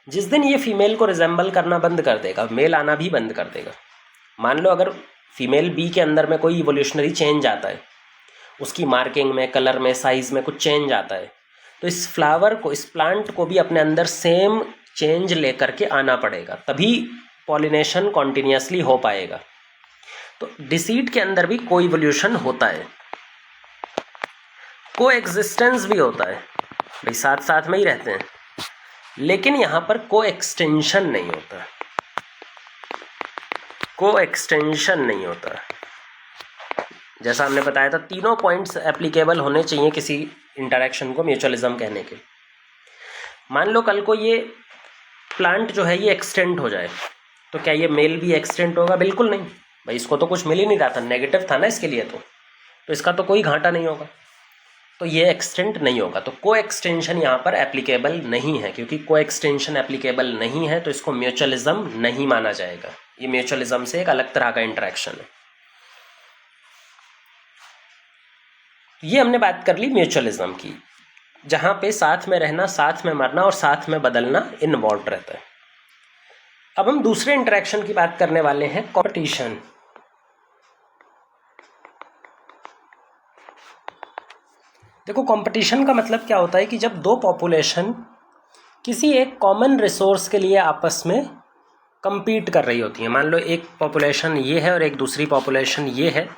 जिस दिन ये फीमेल को रिजेंबल करना बंद कर देगा, मेल आना भी बंद कर देगा। मान लो अगर फीमेल बी के अंदर में कोई इवोल्यूशनरी चेंज आता है, उसकी मार्किंग में, कलर में, साइज में कुछ चेंज आता है, तो इस फ्लावर को, इस प्लांट को भी अपने अंदर सेम चेंज लेकर के आना पड़ेगा, तभी पॉलिनेशन कॉन्टिन्यूसली हो पाएगा। तो डिसीट के अंदर भी कोइवोल्यूशन होता है, को एग्जिस्टेंस भी होता है, भाई साथ साथ में ही रहते हैं, लेकिन यहाँ पर को एक्सटेंशन नहीं होता। को एक्सटेंशन नहीं होता। जैसा हमने बताया था, तीनों पॉइंट्स एप्लीकेबल होने चाहिए किसी इंटरेक्शन को म्यूचुअलिज्म कहने के। मान लो कल को ये प्लांट जो है ये एक्सटेंड हो जाए, तो क्या ये मेल भी एक्सटेंड होगा? बिल्कुल नहीं भाई, इसको तो कुछ मिल ही नहीं रहा था, नेगेटिव था ना इसके लिए, तो इसका तो कोई घाटा नहीं होगा, तो ये एक्सटेंड नहीं होगा। तो को एक्सटेंशन यहाँ पर एप्लीकेबल नहीं है। क्योंकि को एक्सटेंशन एप्लीकेबल नहीं है तो इसको म्यूचुअलिज्म नहीं माना जाएगा। ये म्यूचुअलिज्म से एक अलग तरह का इंटरेक्शन है। ये हमने बात कर ली म्यूचुअलिज्म की, जहाँ पे साथ में रहना, साथ में मरना और साथ में बदलना इन्वॉल्व रहता है। अब हम दूसरे इंटरेक्शन की बात करने वाले हैं, कंपटीशन। देखो, कंपटीशन का मतलब क्या होता है कि जब दो पॉपुलेशन किसी एक कॉमन रिसोर्स के लिए आपस में compete कर रही होती हैं। मान लो एक पॉपुलेशन ये है और एक दूसरी पॉपुलेशन ये है,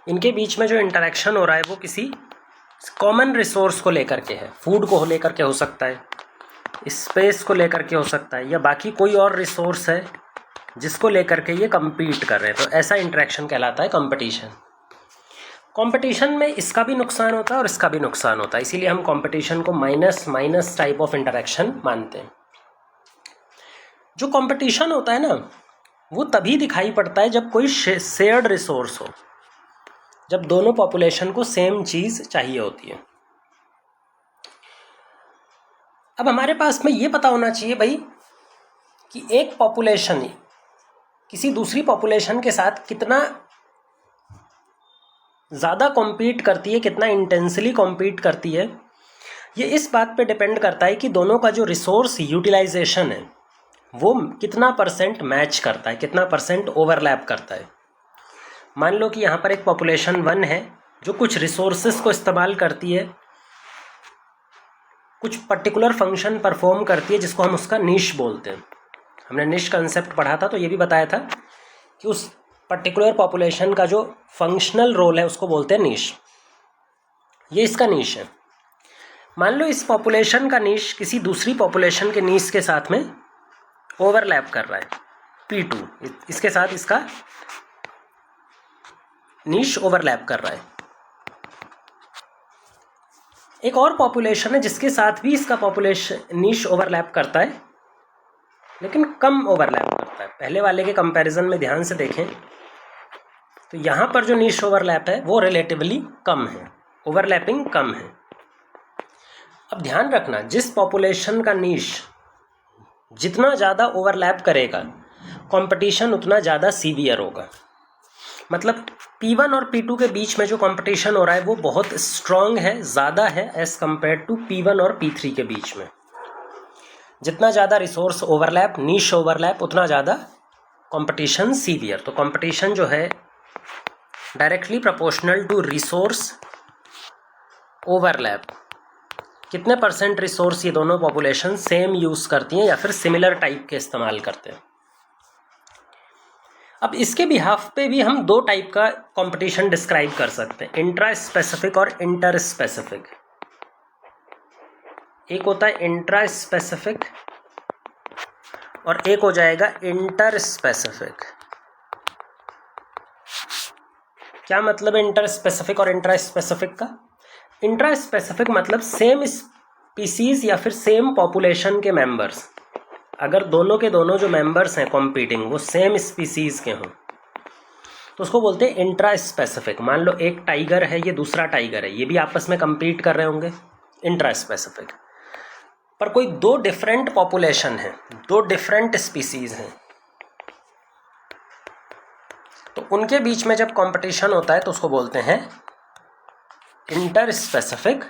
इनके बीच में जो इंटरेक्शन हो रहा है वो किसी कॉमन रिसोर्स को लेकर के है। फूड को लेकर के हो सकता है, स्पेस को लेकर के हो सकता है, या बाकी कोई और रिसोर्स है जिसको लेकर के ये compete कर रहे हैं। तो ऐसा इंटरेक्शन कहलाता है कंपटीशन। कंपटीशन में इसका भी नुकसान होता है और इसका भी नुकसान होता है, इसीलिए हम कंपटीशन को minus minus type of interaction मानते हैं। जो कंपटीशन होता है ना, वो तभी दिखाई पड़ता है जब कोई शेयर्ड रिसोर्स हो, जब दोनों पॉपुलेशन को सेम चीज़ चाहिए होती है। अब हमारे पास में ये पता होना चाहिए भाई कि एक पॉपुलेशन किसी दूसरी पॉपुलेशन के साथ कितना ज़्यादा कॉम्पीट करती है, कितना इंटेंसली कॉम्पीट करती है। ये इस बात पे डिपेंड करता है कि दोनों का जो रिसोर्स यूटिलाइजेशन है वो कितना परसेंट मैच करता है, कितना परसेंट ओवरलैप करता है। मान लो कि यहाँ पर एक पॉपुलेशन 1 है जो कुछ रिसोर्सेस को इस्तेमाल करती है, कुछ पर्टिकुलर फंक्शन परफॉर्म करती है, जिसको हम उसका नीश बोलते हैं। हमने निश कंसेप्ट पढ़ा था, तो ये भी बताया था कि उस पर्टिकुलर पॉपुलेशन का जो फंक्शनल रोल है उसको बोलते हैं नीश। ये इसका नीश है। मान लो इस पॉपुलेशन का नीश किसी दूसरी पॉपुलेशन के नीश के साथ में ओवरलैप कर रहा है, P2 इसके साथ इसका नीश ओवरलैप कर रहा है। एक और पॉपुलेशन है जिसके साथ भी इसका पॉपुलेशन नीश ओवरलैप करता है, लेकिन कम ओवरलैप करता है। पहले वाले के कंपैरिजन में ध्यान से देखें तो यहाँ पर जो नीश ओवरलैप है वो रिलेटिवली कम है, ओवरलैपिंग कम है। अब ध्यान रखना, जिस पॉपुलेशन का नीश जितना ज़्यादा ओवरलैप करेगा, कंपटीशन उतना ज़्यादा सीवियर होगा। मतलब P1 और P2 के बीच में जो कंपटीशन हो रहा है वो बहुत स्ट्रॉन्ग है, ज़्यादा है एज़ कम्पेयर टू P1 और P3 के बीच में। जितना ज़्यादा रिसोर्स ओवरलैप, नीश ओवरलैप, उतना ज़्यादा कंपटीशन सीवियर। तो कंपटीशन जो है directly proportional to resource overlap. कितने परसेंट रिसोर्स ये दोनों पॉपुलेशन सेम यूज़ करती हैं या फिर सिमिलर टाइप के इस्तेमाल करते हैं। अब इसके बिहाफ पे भी हम दो टाइप का कंपटीशन डिस्क्राइब कर सकते हैं, इंट्रा स्पेसिफिक और इंटर स्पेसिफिक। एक होता है इंट्रा स्पेसिफिक और एक हो जाएगा इंटर स्पेसिफिक। क्या मतलब है इंटर स्पेसिफिक और इंट्रा स्पेसिफिक का? इंट्रा स्पेसिफिक मतलब सेम स्पीसीज या फिर सेम पॉपुलेशन के मेंबर्स, अगर दोनों के दोनों जो मेंबर्स हैं कॉम्पीटिंग वो सेम स्पीसीज के हों तो उसको बोलते हैं इंट्रा स्पेसिफिक। मान लो एक टाइगर है, ये दूसरा टाइगर है, ये भी आपस में compete कर रहे होंगे, इंट्रा स्पेसिफिक। पर कोई दो डिफरेंट पॉपुलेशन है, दो डिफरेंट स्पीसीज हैं, तो उनके बीच में जब कंपटीशन होता है तो उसको बोलते हैं inter specific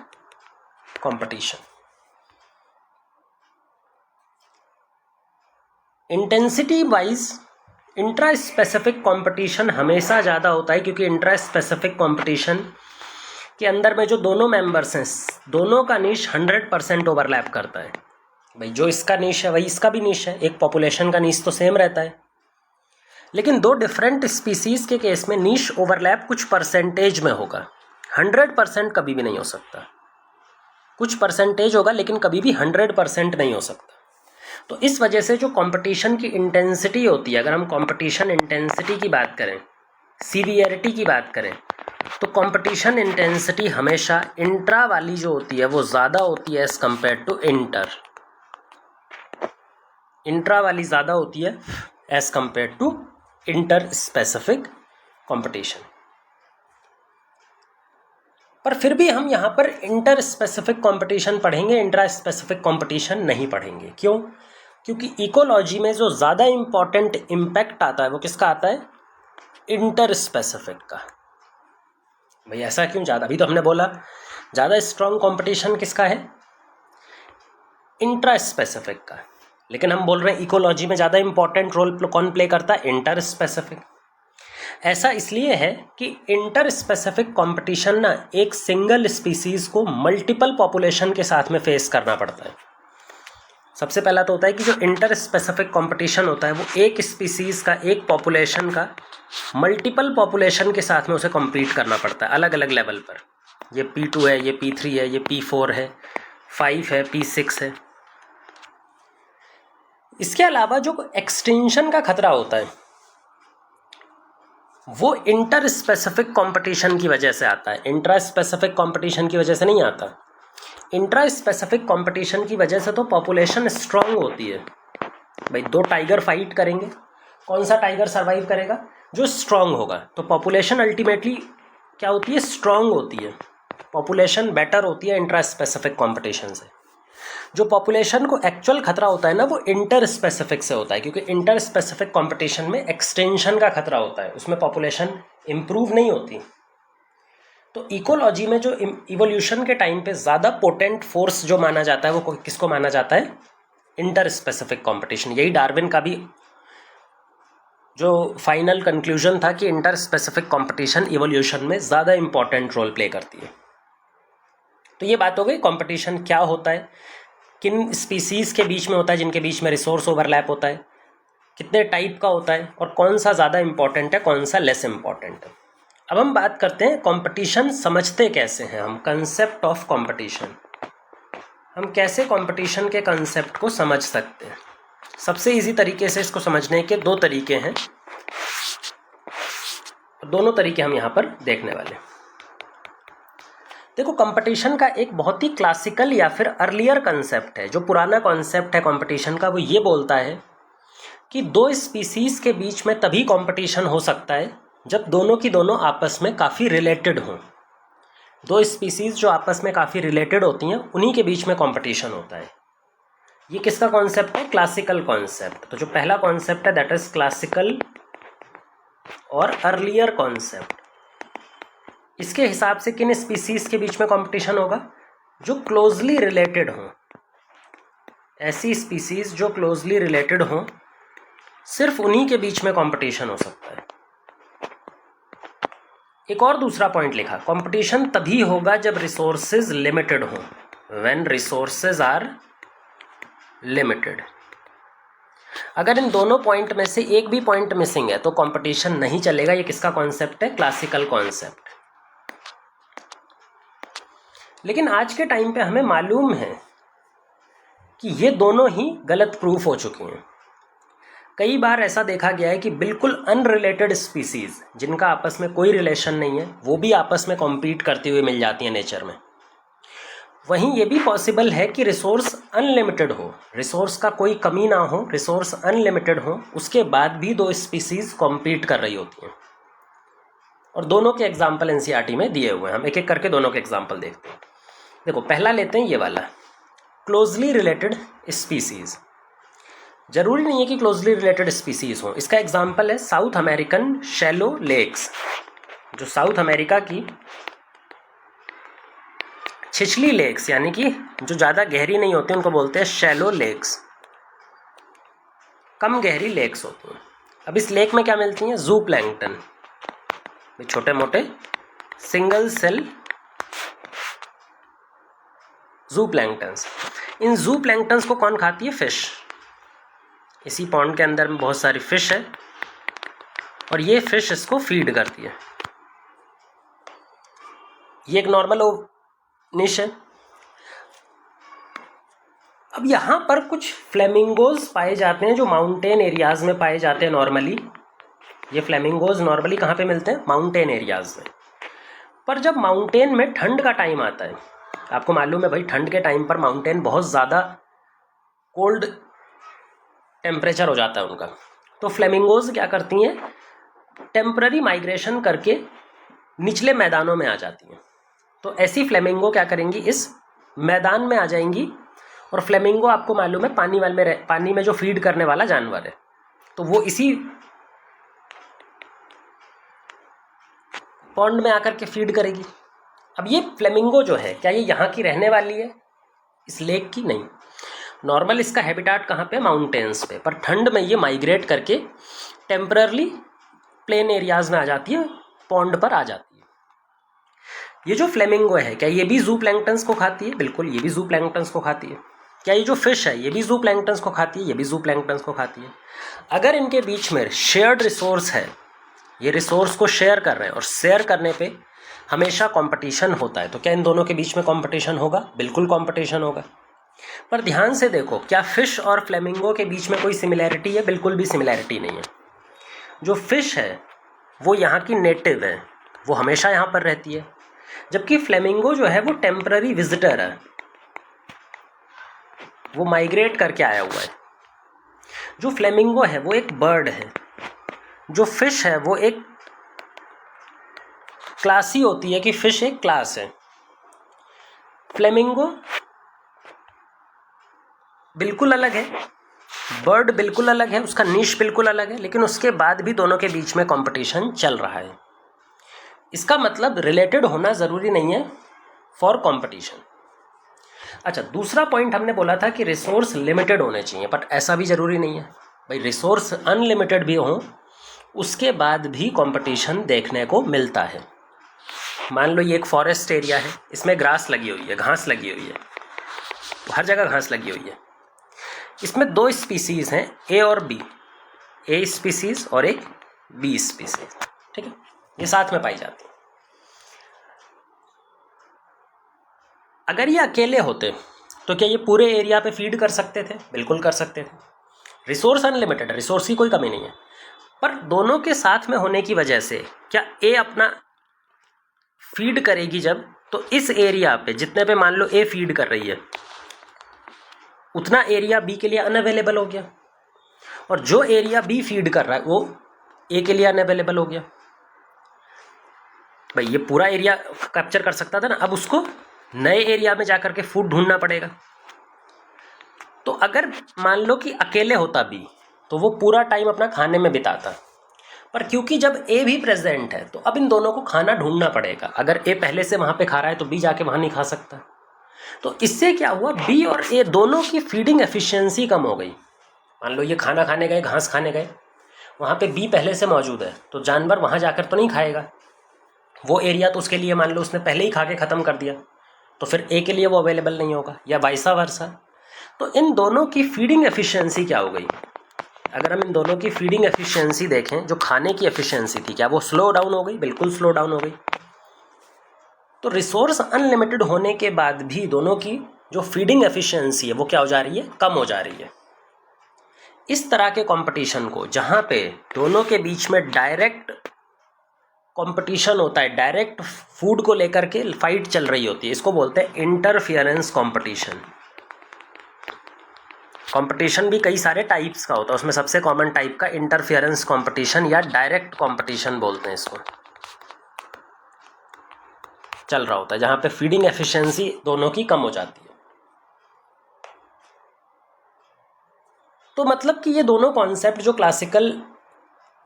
competition. Intensity wise intra specific competition हमेशा ज़्यादा होता है, क्योंकि इंट्रा स्पेसिफिक कंपटीशन के अंदर में जो दोनों मेंबर्स हैं, दोनों का नीश 100% ओवरलैप करता है। भाई जो इसका नीश है वही इसका भी नीश है, एक पॉपुलेशन का नीश तो सेम रहता है। लेकिन दो डिफरेंट स्पीसीज के केस में नीश ओवरलैप कुछ परसेंटेज में होगा, 100% कभी भी नहीं हो सकता। कुछ परसेंटेज होगा लेकिन कभी भी 100% नहीं हो सकता। तो इस वजह से जो कंपटीशन की इंटेंसिटी होती है, अगर हम कंपटीशन इंटेंसिटी की बात करें, सीवियरिटी की बात करें, तो कंपटीशन इंटेंसिटी हमेशा इंट्रा वाली जो होती है वो ज़्यादा होती है as compare to inter. Intra वाली ज़्यादा होती है as compare to inter specific competition. पर फिर भी हम यहाँ पर इंटर स्पेसिफिक कंपटीशन पढ़ेंगे, इंट्रा स्पेसिफिक कंपटीशन नहीं पढ़ेंगे। क्यों? क्योंकि इकोलॉजी में जो ज़्यादा इम्पॉर्टेंट इम्पैक्ट आता है वो किसका आता है? इंटर स्पेसिफिक का। भाई ऐसा क्यों? ज़्यादा, अभी तो हमने बोला ज़्यादा स्ट्रॉन्ग कंपटीशन किसका है? इंट्रा स्पेसिफिक का। लेकिन हम बोल रहे हैं इकोलॉजी में ज़्यादा इम्पॉर्टेंट रोल कौन प्ले करता है? Inter specific. ऐसा इसलिए है कि इंटर स्पेसिफिक कंपटीशन ना एक सिंगल स्पीसीज को मल्टीपल पॉपुलेशन के साथ में फेस करना पड़ता है। सबसे पहला तो होता है कि जो इंटर स्पेसिफिक कंपटीशन होता है वो एक स्पीसीज का, एक पॉपुलेशन का मल्टीपल पॉपुलेशन के साथ में उसे कम्पीट करना पड़ता है अलग अलग लेवल पर। ये P2 है, ये P3 है, ये P4 है, 5 है, P6 है। इसके अलावा जो एक्सटेंशन का खतरा होता है वो इंटर स्पेसिफिक कंपटीशन की वजह से आता है, इंट्रा स्पेसिफिक कंपटीशन की वजह से नहीं आता। इंट्रा स्पेसिफिक कंपटीशन की वजह से तो पॉपुलेशन स्ट्रांग होती है। भाई दो टाइगर फाइट करेंगे, कौन सा टाइगर सरवाइव करेगा? जो स्ट्रांग होगा। तो पॉपुलेशन अल्टीमेटली क्या होती है? स्ट्रांग होती है, पॉपुलेशन बेटर होती है इंट्रा स्पेसिफिक कंपटीशन से। जो पॉपुलेशन को एक्चुअल खतरा होता है ना वो इंटर स्पेसिफिक से होता है, क्योंकि इंटर स्पेसिफिक कंपटीशन में एक्सटेंशन का खतरा होता है, उसमें पॉपुलेशन इंप्रूव नहीं होती। तो इकोलॉजी में जो इवोल्यूशन के टाइम पे ज़्यादा पोटेंट फोर्स जो माना जाता है वो किसको माना जाता है? Inter specific competition. यही डार्विन का भी जो फाइनल कंक्लूजन था कि इंटर स्पेसिफिक कंपटीशन इवोल्यूशन में ज़्यादा इंपॉर्टेंट रोल प्ले करती है। तो ये बात हो गई कंपटीशन क्या होता है, किन स्पीसीज़ के बीच में होता है जिनके बीच में रिसोर्स ओवरलैप होता है, कितने टाइप का होता है और कौन सा ज़्यादा इंपॉर्टेंट है, कौन सा लेस इंपॉर्टेंट है। अब हम बात करते हैं कंपटीशन समझते कैसे हैं हम, कंसेप्ट ऑफ कंपटीशन। हम कैसे कंपटीशन के कंसेप्ट को समझ सकते हैं? सबसे इजी तरीके से इसको समझने के दो तरीके हैं, दोनों तरीके हम यहाँ पर देखने वाले हैं। देखो, कंपटीशन का एक बहुत ही क्लासिकल या फिर अर्लियर कंसेप्ट है, जो पुराना कॉन्सेप्ट है कंपटीशन का, वो ये बोलता है कि दो स्पीसीज के बीच में तभी कंपटीशन हो सकता है जब दोनों की दोनों आपस में काफ़ी रिलेटेड हों। दो स्पीसीज जो आपस में काफ़ी रिलेटेड होती हैं उन्हीं के बीच में कंपटीशन होता है। ये किसका कॉन्सेप्ट है? Classical concept. तो जो पहला कॉन्सेप्ट है दैट इज क्लासिकल और अर्लियर कॉन्सेप्ट। इसके हिसाब से किन स्पीसीज के बीच में कंपटीशन होगा? जो क्लोजली रिलेटेड हों। ऐसी स्पीसीज जो क्लोजली रिलेटेड हों, सिर्फ उन्हीं के बीच में कंपटीशन हो सकता है। एक और दूसरा पॉइंट लिखा, कंपटीशन तभी होगा जब रिसोर्सेज लिमिटेड हों, व्हेन रिसोर्सेज आर लिमिटेड। अगर इन दोनों पॉइंट में से एक भी पॉइंट मिसिंग है तो कंपटीशन नहीं चलेगा। ये किसका कॉन्सेप्ट है? Classical concept. लेकिन आज के टाइम पे हमें मालूम है कि ये दोनों ही गलत प्रूफ हो चुके हैं। कई बार ऐसा देखा गया है कि बिल्कुल अनरिलेटेड स्पीसीज जिनका आपस में कोई रिलेशन नहीं है वो भी आपस में कॉम्पीट करती हुई मिल जाती हैं नेचर में। वहीं ये भी पॉसिबल है कि रिसोर्स अनलिमिटेड हो, रिसोर्स का कोई कमी ना हो, रिसोर्स अनलिमिटेड हो, उसके बाद भी दो स्पीसीज कॉम्पीट कर रही होती हैं। और दोनों के एग्जाम्पल एनसीईआरटी में दिए हुए हैं, हम एक एक करके दोनों के एग्जाम्पल देखते हैं। देखो पहला लेते हैं ये वाला, क्लोजली रिलेटेड स्पीसीज। जरूरी नहीं है कि क्लोजली रिलेटेड स्पीसीज हो। इसका एग्जाम्पल है साउथ अमेरिकन शैलो लेक्स। जो साउथ अमेरिका की छिछली लेक्स यानी कि जो ज़्यादा गहरी नहीं होती उनको बोलते हैं शैलो लेक्स, कम गहरी लेक्स होती हैं। अब इस लेक में क्या मिलती हैं? जू प्लैंकटन, छोटे मोटे सिंगल सेल जू प्लैंकटन्स। इन जू प्लैंकटन्स को कौन खाती है? फिश। इसी पॉन्ड के अंदर में बहुत सारी फिश है और ये फिश इसको फीड करती है। ये एक नॉर्मल निश है। अब यहाँ पर कुछ फ्लेमिंगोज पाए जाते हैं जो माउंटेन एरियाज में पाए जाते हैं नॉर्मली। ये फ्लेमिंगोज नॉर्मली कहाँ पे मिलते हैं? माउंटेन एरियाज में। पर जब माउंटेन में ठंड का टाइम आता है, आपको मालूम है भाई ठंड के टाइम पर माउंटेन बहुत ज़्यादा कोल्ड टेम्परेचर हो जाता है उनका, तो फ्लेमिंगोज क्या करती हैं? टेम्पररी माइग्रेशन करके निचले मैदानों में आ जाती हैं। तो ऐसी फ्लेमिंगो क्या करेंगी? इस मैदान में आ जाएंगी। और फ्लेमिंगो आपको मालूम है पानी में जो फीड करने वाला जानवर है, तो वो इसी पॉन्ड में आकर के फीड करेगी। अब ये फ्लेमिंगो जो है, क्या ये यहाँ की रहने वाली है इस लेक की? नहीं। नॉर्मल इसका हैबिटाट कहाँ पे? माउंटेन्स पे। पर ठंड में ये माइग्रेट करके टेम्पररली प्लेन एरियाज में आ जाती है, पॉन्ड पर आ जाती है। ये जो फ्लेमिंगो है, क्या ये भी जू प्लैंकटन्स को खाती है? बिल्कुल, ये भी जू प्लैंकटन्स को खाती है। क्या ये जो फिश है ये भी जू प्लैंकटन्स को खाती है? ये भी जू प्लैंकटन्स को खाती है। अगर इनके बीच में शेयर्ड रिसोर्स है, ये रिसोर्स को शेयर कर रहे हैं और शेयर करने पे हमेशा कंपटीशन होता है, तो क्या इन दोनों के बीच में कंपटीशन होगा? बिल्कुल कंपटीशन होगा। पर ध्यान से देखो, क्या फिश और फ्लेमिंगो के बीच में कोई सिमिलैरिटी है? बिल्कुल भी सिमिलैरिटी नहीं है। जो फिश है वो यहाँ की नेटिव है, वो हमेशा यहाँ पर रहती है, जबकि फ्लेमिंगो जो है वो टेम्पररी विजिटर है, वो माइग्रेट करके आया हुआ है। जो फ्लेमिंगो है वो एक बर्ड है, जो फिश है वो एक क्लासी होती है कि फिश एक क्लास है। फ्लेमिंगो बिल्कुल अलग है, बर्ड बिल्कुल अलग है, उसका निश बिल्कुल अलग है, लेकिन उसके बाद भी दोनों के बीच में कंपटीशन चल रहा है। इसका मतलब रिलेटेड होना ज़रूरी नहीं है फॉर कंपटीशन। अच्छा, दूसरा पॉइंट हमने बोला था कि रिसोर्स लिमिटेड होने चाहिए, बट ऐसा भी ज़रूरी नहीं है भाई। रिसोर्स अनलिमिटेड भी हो उसके बाद भी कंपटीशन देखने को मिलता है। मान लो ये एक फॉरेस्ट एरिया है, इसमें ग्रास लगी हुई है, घास लगी हुई है, हर जगह घास लगी हुई है। इसमें दो स्पीसीज़ हैं, ए और बी, ए स्पीसीज़ और एक बी स्पीसीज़, ठीक है, ये साथ में पाई जाती है। अगर ये अकेले होते तो क्या ये पूरे एरिया पे फीड कर सकते थे? बिल्कुल कर सकते थे। रिसोर्स अनलिमिटेड है, रिसोर्स की कोई कमी नहीं है। पर दोनों के साथ में होने की वजह से क्या ए अपना फीड करेगी जब, तो इस एरिया पे जितने पे मान लो ए फीड कर रही है उतना एरिया बी के लिए अनअवेलेबल हो गया, और जो एरिया बी फीड कर रहा है वो ए के लिए अनअवेलेबल हो गया। भाई ये पूरा एरिया कैप्चर कर सकता था ना, अब उसको नए एरिया में जाकर के फूड ढूंढना पड़ेगा। तो अगर मान लो कि अकेले होता बी तो वो पूरा टाइम अपना खाने में बिताता, पर क्योंकि जब ए भी प्रेजेंट है तो अब इन दोनों को खाना ढूंढना पड़ेगा। अगर ए पहले से वहाँ पे खा रहा है तो बी जाके वहाँ नहीं खा सकता। तो इससे क्या हुआ, बी और ए दोनों की फीडिंग एफिशिएंसी कम हो गई। मान लो ये खाना खाने गए, घास खाने गए, वहाँ पे बी पहले से मौजूद है, तो जानवर वहाँ जाकर तो नहीं खाएगा, वो एरिया तो उसके लिए मान लो उसने पहले ही खा के ख़त्म कर दिया, तो फिर ए के लिए वो अवेलेबल नहीं होगा, या वाइसा वर्सा। तो इन दोनों की फीडिंग एफिशिएंसी क्या हो गई? अगर हम इन दोनों की फीडिंग एफिशिएंसी देखें, जो खाने की एफिशिएंसी थी, क्या वो स्लो डाउन हो गई? बिल्कुल स्लो डाउन हो गई। तो रिसोर्स अनलिमिटेड होने के बाद भी दोनों की जो फीडिंग एफिशिएंसी है वो क्या हो जा रही है? कम हो जा रही है। इस तरह के कंपटीशन को, जहाँ पे दोनों के बीच में डायरेक्ट कंपटीशन होता है, डायरेक्ट फूड को लेकर के फाइट चल रही होती है, इसको बोलते हैं इंटरफियरेंस कंपटीशन। कंपटीशन भी कई सारे टाइप्स का होता है, उसमें सबसे कॉमन टाइप का इंटरफियरेंस कंपटीशन या डायरेक्ट कंपटीशन बोलते हैं इसको, चल रहा होता है, जहां पे फीडिंग एफिशिएंसी दोनों की कम हो जाती है। तो मतलब कि ये दोनों कॉन्सेप्ट जो क्लासिकल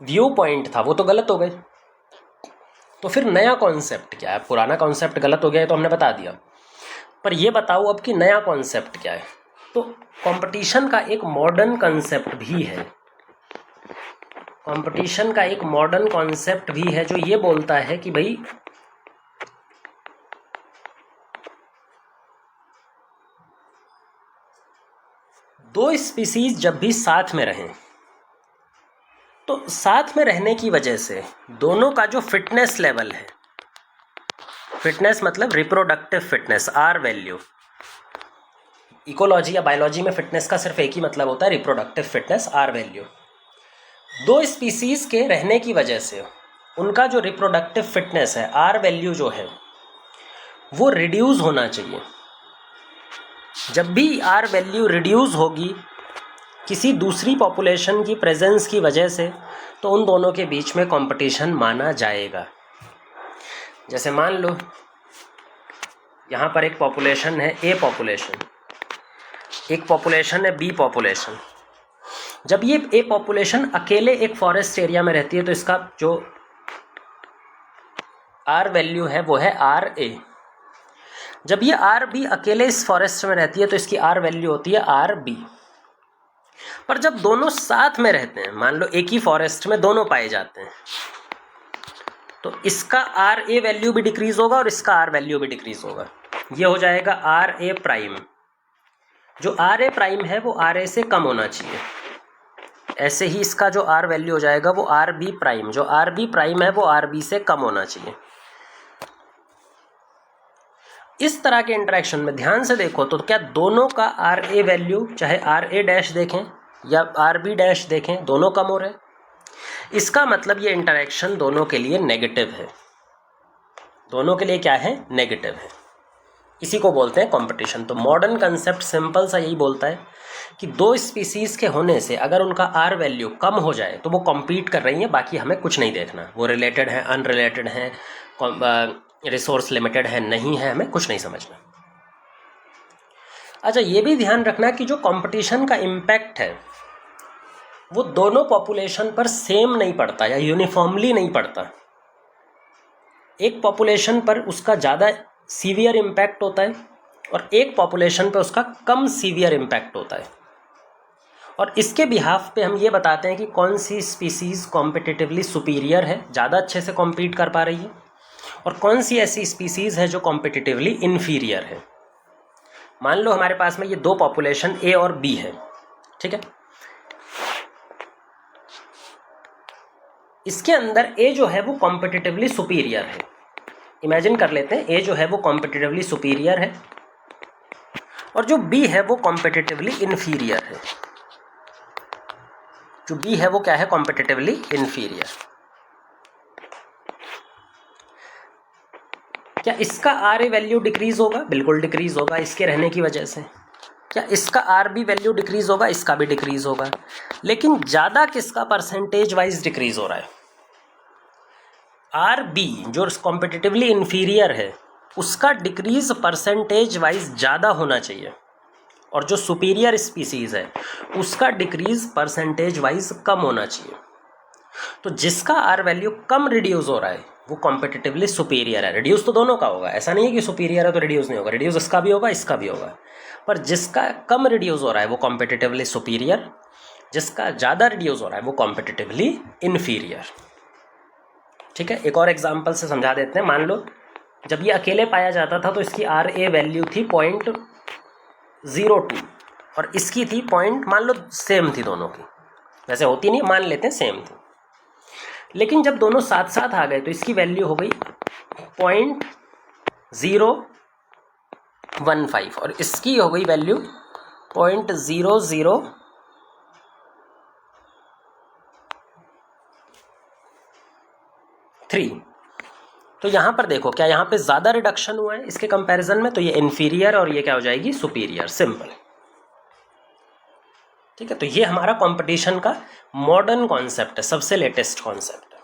व्यू पॉइंट था वो तो गलत हो गए। तो फिर नया कॉन्सेप्ट क्या है? पुराना कॉन्सेप्ट गलत हो गया है तो हमने बता दिया, पर ये बताओ अब कि नया कॉन्सेप्ट क्या है। तो कंपटीशन का एक मॉडर्न कॉन्सेप्ट भी है, कंपटीशन का एक मॉडर्न कॉन्सेप्ट भी है जो ये बोलता है कि भाई दो स्पीसीज जब भी साथ में रहें तो साथ में रहने की वजह से दोनों का जो फिटनेस लेवल है, फिटनेस मतलब reproductive fitness, R value, ecology या बायोलॉजी में फिटनेस का सिर्फ एक ही मतलब होता है, रिप्रोडक्टिव फिटनेस, आर वैल्यू। दो स्पीसीज के रहने की वजह से उनका जो रिप्रोडक्टिव फिटनेस है, आर वैल्यू जो है वो रिड्यूस होना चाहिए। जब भी आर वैल्यू रिड्यूस होगी किसी दूसरी पॉपुलेशन की प्रेजेंस की वजह से, तो उन दोनों के बीच में कंपटीशन माना जाएगा। जैसे मान लो यहाँ पर एक पॉपुलेशन है ए पॉपुलेशन, एक पॉपुलेशन है बी पॉपुलेशन। जब ये ए पॉपुलेशन अकेले एक फॉरेस्ट एरिया में रहती है तो इसका जो आर वैल्यू है वो है आर ए। जब ये आर बी अकेले इस फॉरेस्ट में रहती है तो इसकी आर वैल्यू होती है आर बी। पर जब दोनों साथ में रहते हैं, मान लो एक ही फॉरेस्ट में दोनों पाए जाते हैं, तो इसका आर ए वैल्यू भी डिक्रीज होगा और इसका आर वैल्यू भी डिक्रीज होगा। ये हो जाएगा आर ए प्राइम। जो आर ए प्राइम है वो आर ए से कम होना चाहिए। ऐसे ही इसका जो आर वैल्यू हो जाएगा वो आर बी प्राइम, जो आर बी प्राइम है वो आर बी से कम होना चाहिए। इस तरह के इंटरेक्शन में ध्यान से देखो तो क्या दोनों का आर ए वैल्यू, चाहे आर ए डैश देखें या आर बी डैश देखें, दोनों कम हो रहे हैं। इसका मतलब ये इंटरेक्शन दोनों के लिए नेगेटिव है, दोनों के लिए क्या है? नेगेटिव है। इसी को बोलते हैं कंपटीशन। तो मॉडर्न कंसेप्ट सिंपल सा यही बोलता है कि दो स्पीसीज के होने से अगर उनका आर वैल्यू कम हो जाए तो वो कॉम्पीट कर रही हैं, बाकी हमें कुछ नहीं देखना, वो रिलेटेड है, अनरिलेटेड है, रिसोर्स लिमिटेड है, नहीं है, हमें कुछ नहीं समझना। अच्छा, ये भी ध्यान रखना कि जो कंपटीशन का इम्पैक्ट है वो दोनों पॉपुलेशन पर सेम नहीं पड़ता या यूनिफॉर्मली नहीं पड़ता। एक पॉपुलेशन पर उसका ज़्यादा सीवियर इम्पैक्ट होता है और एक पॉपुलेशन पर उसका कम सीवियर इम्पैक्ट होता है। और इसके बिहाफ पे हम ये बताते हैं कि कौन सी स्पीसीज़ कॉम्पिटिटिवली सुपीरियर है, ज़्यादा अच्छे से कॉम्पीट कर पा रही है, और कौन सी ऐसी स्पीसीज़ है जो कॉम्पिटिटिवली इन्फीरियर है। मान लो हमारे पास में ये दो पॉपुलेशन ए और बी है, ठीक है। इसके अंदर ए जो है वो कॉम्पिटिटिवली सुपीरियर है। इमेजिन कर लेते हैं ए जो है वो कॉम्पिटिटिवली सुपीरियर है और जो बी है वो कॉम्पिटिटिवली इन्फीरियर है। जो बी है वो क्या है? Competitively inferior. क्या इसका आर ए वैल्यू डिक्रीज होगा? बिल्कुल डिक्रीज होगा इसके रहने की वजह से। क्या इसका आर बी वैल्यू डिक्रीज होगा? इसका भी डिक्रीज होगा। लेकिन ज़्यादा किसका परसेंटेज वाइज डिक्रीज हो रहा है? आर बी जो कॉम्पिटिटिवली इन्फीरियर है उसका डिक्रीज परसेंटेज वाइज ज़्यादा होना चाहिए, और जो सुपीरियर स्पीसीज़ है उसका डिक्रीज परसेंटेज वाइज कम होना चाहिए। तो जिसका आर वैल्यू कम रिड्यूस हो रहा है वो कॉम्पिटिटिवली सुपीरियर है। रिड्यूस तो दोनों का होगा, ऐसा नहीं है कि सुपीरियर है तो रिड्यूस नहीं होगा, रिड्यूस इसका भी होगा इसका भी होगा। पर जिसका कम रिड्यूस हो रहा है वो कॉम्पिटिटिवली सुपीरियर, जिसका ज़्यादा रिड्यूस हो रहा है वो कॉम्पिटिटिवली इन्फीरियर। ठीक है, एक और एग्जाम्पल से समझा देते हैं। मान लो जब ये अकेले पाया जाता था तो इसकी आर ए वैल्यू थी 0.02 और इसकी थी पॉइंट, मान लो सेम थी दोनों की, वैसे होती नहीं, मान लेते हैं सेम थी। लेकिन जब दोनों साथ साथ आ गए तो इसकी वैल्यू हो गई 0.015 और इसकी हो गई वैल्यू 0.003। तो यहाँ पर देखो क्या यहाँ पे ज़्यादा रिडक्शन हुआ है इसके कंपैरिजन में, तो ये इन्फीरियर और ये क्या हो जाएगी, सुपीरियर, सिंपल। ठीक है, तो ये हमारा कंपटीशन का मॉडर्न कॉन्सेप्ट है, सबसे लेटेस्ट कॉन्सेप्ट है।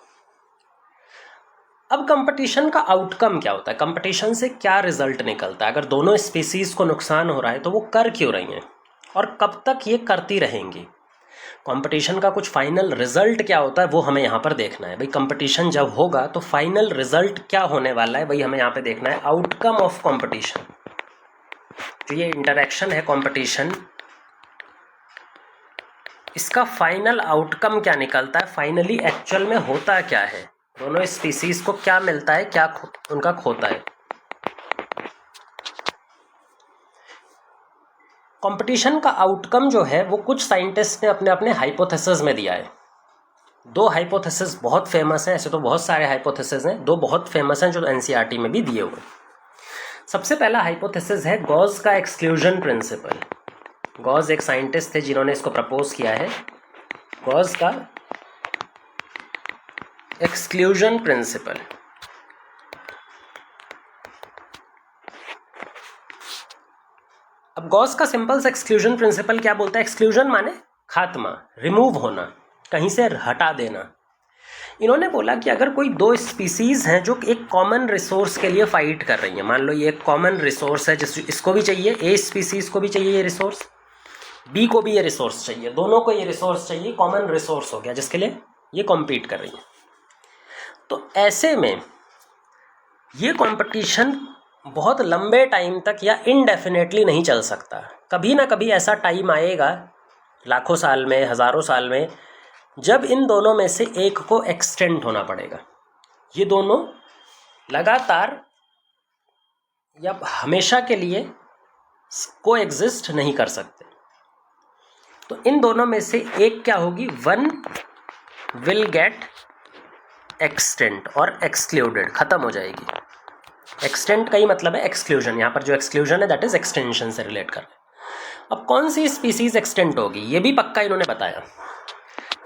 अब कंपटीशन का आउटकम क्या होता है, कंपटीशन से क्या रिजल्ट निकलता है, अगर दोनों स्पीसीज को नुकसान हो रहा है तो वो कर क्यों रही हैं और कब तक ये करती रहेंगी। कंपटीशन का कुछ फाइनल रिजल्ट क्या होता है वो हमें यहाँ पर देखना है भाई। कंपटीशन जब होगा तो फाइनल रिजल्ट क्या होने वाला है भाई, हमें यहाँ पे देखना है आउटकम ऑफ कंपटीशन। जो ये इंटरेक्शन है कंपटीशन, इसका फाइनल आउटकम क्या निकलता है, फाइनली एक्चुअल में होता क्या है, दोनों स्पीसीज को क्या मिलता है, क्या उनका खोता है। कंपटीशन का आउटकम जो है वो कुछ साइंटिस्ट ने अपने अपने हाइपोथेसिस में दिया है। दो हाइपोथेसिस बहुत फेमस हैं, ऐसे तो बहुत सारे हाइपोथेसिस हैं, दो बहुत फेमस हैं जो एनसीईआरटी में भी दिए हुए। सबसे पहला हाइपोथेसिस है गॉस का एक्सक्लूजन प्रिंसिपल। गॉस एक साइंटिस्ट थे जिन्होंने इसको प्रपोज किया है, गॉस का एक्सक्लूजन प्रिंसिपल। अब गॉस का सिंपल सा एक्सक्लूजन प्रिंसिपल क्या बोलता है, एक्सक्लूजन माने खात्मा, रिमूव होना, कहीं से हटा देना। इन्होंने बोला कि अगर कोई दो स्पीसीज हैं जो एक कॉमन रिसोर्स के लिए फाइट कर रही हैं, मान लो ये एक कॉमन रिसोर्स है जिस इसको भी चाहिए, ए स्पीसीज को भी चाहिए ये रिसोर्स, बी को भी ये रिसोर्स चाहिए, दोनों को ये रिसोर्स चाहिए, कॉमन रिसोर्स हो गया जिसके लिए ये कॉम्पीट कर रही है। तो ऐसे में ये कंपटीशन बहुत लंबे टाइम तक या इनडेफिनेटली नहीं चल सकता। कभी ना कभी ऐसा टाइम आएगा, लाखों साल में, हज़ारों साल में, जब इन दोनों में से एक को एक्सटेंड होना पड़ेगा। ये दोनों लगातार या हमेशा के लिए को एग्जिस्ट नहीं कर सकते। तो इन दोनों में से एक क्या होगी, वन विल गेट एक्सटेंट और एक्सक्लूडेड, खत्म हो जाएगी। एक्सटेंट का ही मतलब है एक्सक्लूजन, यहाँ पर जो एक्सक्लूजन है दैट इज एक्सटेंशन से रिलेट कर रहे हैं। अब कौन सी स्पीसीज एक्सटेंट होगी ये भी पक्का इन्होंने बताया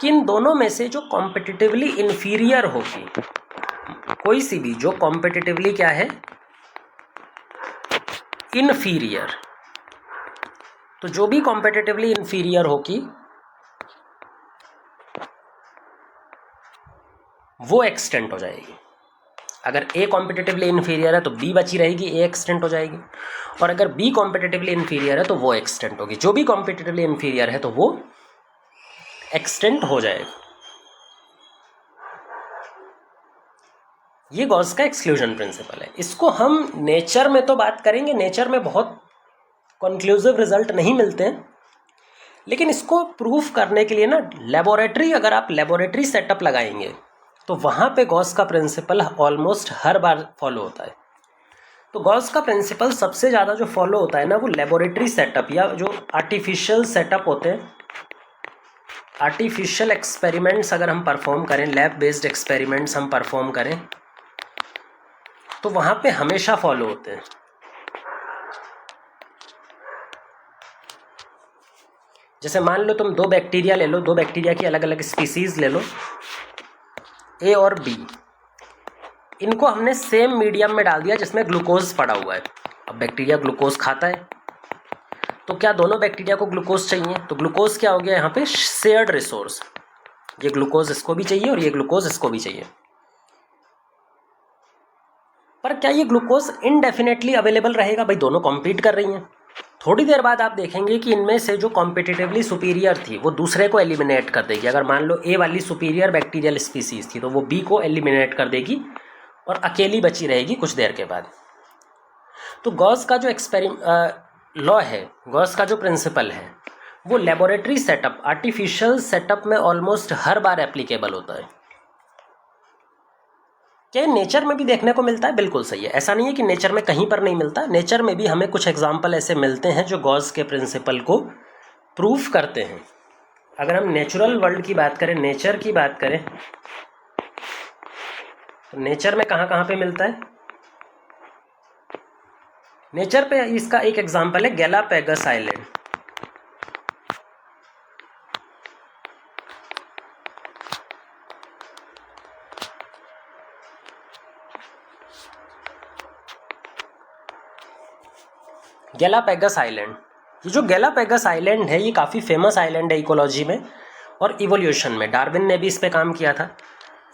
कि इन दोनों में से जो कॉम्पिटिटिवली इन्फीरियर होगी, कोई सी भी जो कॉम्पिटिटिवली क्या है, इन्फीरियर, तो जो भी कॉम्पिटिटिवली इन्फीरियर होगी वो एक्सटेंट हो जाएगी। अगर ए कॉम्पिटिटिवली इन्फीरियर है तो बी बची रहेगी, ए एक्सटेंट हो जाएगी, और अगर बी कॉम्पिटिटिवली इन्फीरियर है तो वो एक्सटेंट होगी। जो भी कॉम्पिटिटिवली इन्फीरियर है तो वो एक्सटेंट हो जाएगा। ये गॉस का एक्सक्लूजन प्रिंसिपल है। इसको हम नेचर में तो बात करेंगे, नेचर में बहुत कंक्लूसिव रिजल्ट नहीं मिलते हैं, लेकिन इसको प्रूफ करने के लिए ना लेबोरेटरी, अगर आप लेबोरेटरी सेटअप लगाएंगे तो वहाँ पे गॉस का प्रिंसिपल ऑलमोस्ट हर बार फॉलो होता है। तो गॉस का प्रिंसिपल सबसे ज़्यादा जो फॉलो होता है ना वो लेबोरेटरी सेटअप या जो आर्टिफिशियल सेटअप होते हैं, आर्टिफिशियल एक्सपेरिमेंट्स अगर हम परफॉर्म करें, लैब बेस्ड एक्सपेरिमेंट्स हम परफॉर्म करें तो वहाँ पे हमेशा फॉलो होते हैं। जैसे मान लो तुम दो बैक्टीरिया ले लो, दो बैक्टीरिया की अलग अलग स्पीसीज ले लो, ए और बी, इनको हमने सेम मीडियम में डाल दिया जिसमें ग्लूकोज पड़ा हुआ है। अब बैक्टीरिया ग्लूकोज खाता है, तो क्या दोनों बैक्टीरिया को ग्लूकोज चाहिए, तो ग्लूकोज क्या हो गया यहाँ पे, शेयर्ड रिसोर्स। ये ग्लूकोज इसको भी चाहिए और ये ग्लूकोज इसको भी चाहिए। पर क्या ये ग्लूकोज इनडेफिनेटली अवेलेबल रहेगा, भाई दोनों कॉम्पीट कर रही हैं। थोड़ी देर बाद आप देखेंगे कि इनमें से जो कॉम्पिटिटिवली सुपीरियर थी वो दूसरे को एलिमिनेट कर देगी। अगर मान लो ए वाली सुपीरियर बैक्टीरियल स्पीसीज थी तो वो बी को एलिमिनेट कर देगी और अकेली बची रहेगी कुछ देर के बाद। तो गॉस का जो लॉ है, गॉस का जो प्रिंसिपल है, वो लेबोरेटरी सेटअप, आर्टिफिशियल सेटअप में ऑलमोस्ट हर बार एप्लीकेबल होता है। क्या नेचर में भी देखने को मिलता है? बिल्कुल सही है। ऐसा नहीं है कि नेचर में कहीं पर नहीं मिलता, नेचर में भी हमें कुछ एग्जाम्पल ऐसे मिलते हैं जो गॉस के प्रिंसिपल को प्रूफ करते हैं। अगर हम नेचुरल वर्ल्ड की बात करें, नेचर की बात करें, तो नेचर में कहाँ कहाँ पे मिलता है? नेचर पे इसका एक एग्जाम्पल है गैलापैगस आइलैंड। Galapagos island. ये जो गैलापागोस आइलैंड है ये काफ़ी फेमस आइलैंड है इकोलॉजी में और इवोल्यूशन में। डार्विन ने भी इस पे काम किया था।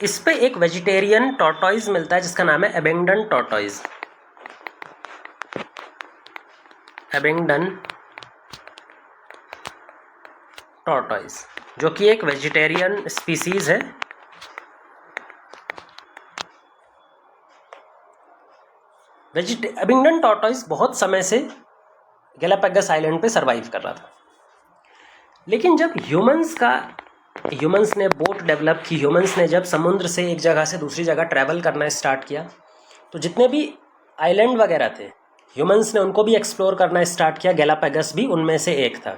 इस पे एक वेजिटेरियन टॉर्टॉइज मिलता है जिसका नाम है एबेंगडन टॉर्टॉइज। एबेंगडन टॉर्टॉइज जो कि एक वेजिटेरियन स्पीसीज है। एबेंगडन टॉर्टॉइज बहुत समय से गैलापागोस आइलैंड पे सरवाइव कर रहा था, लेकिन जब ह्यूमंस ने बोट डेवलप की, ह्यूमंस ने जब समुद्र से एक जगह से दूसरी जगह ट्रैवल करना स्टार्ट किया, तो जितने भी आइलैंड वगैरह थे ह्यूमंस ने उनको भी एक्सप्लोर करना स्टार्ट किया। गैलापागोस भी उनमें से एक था।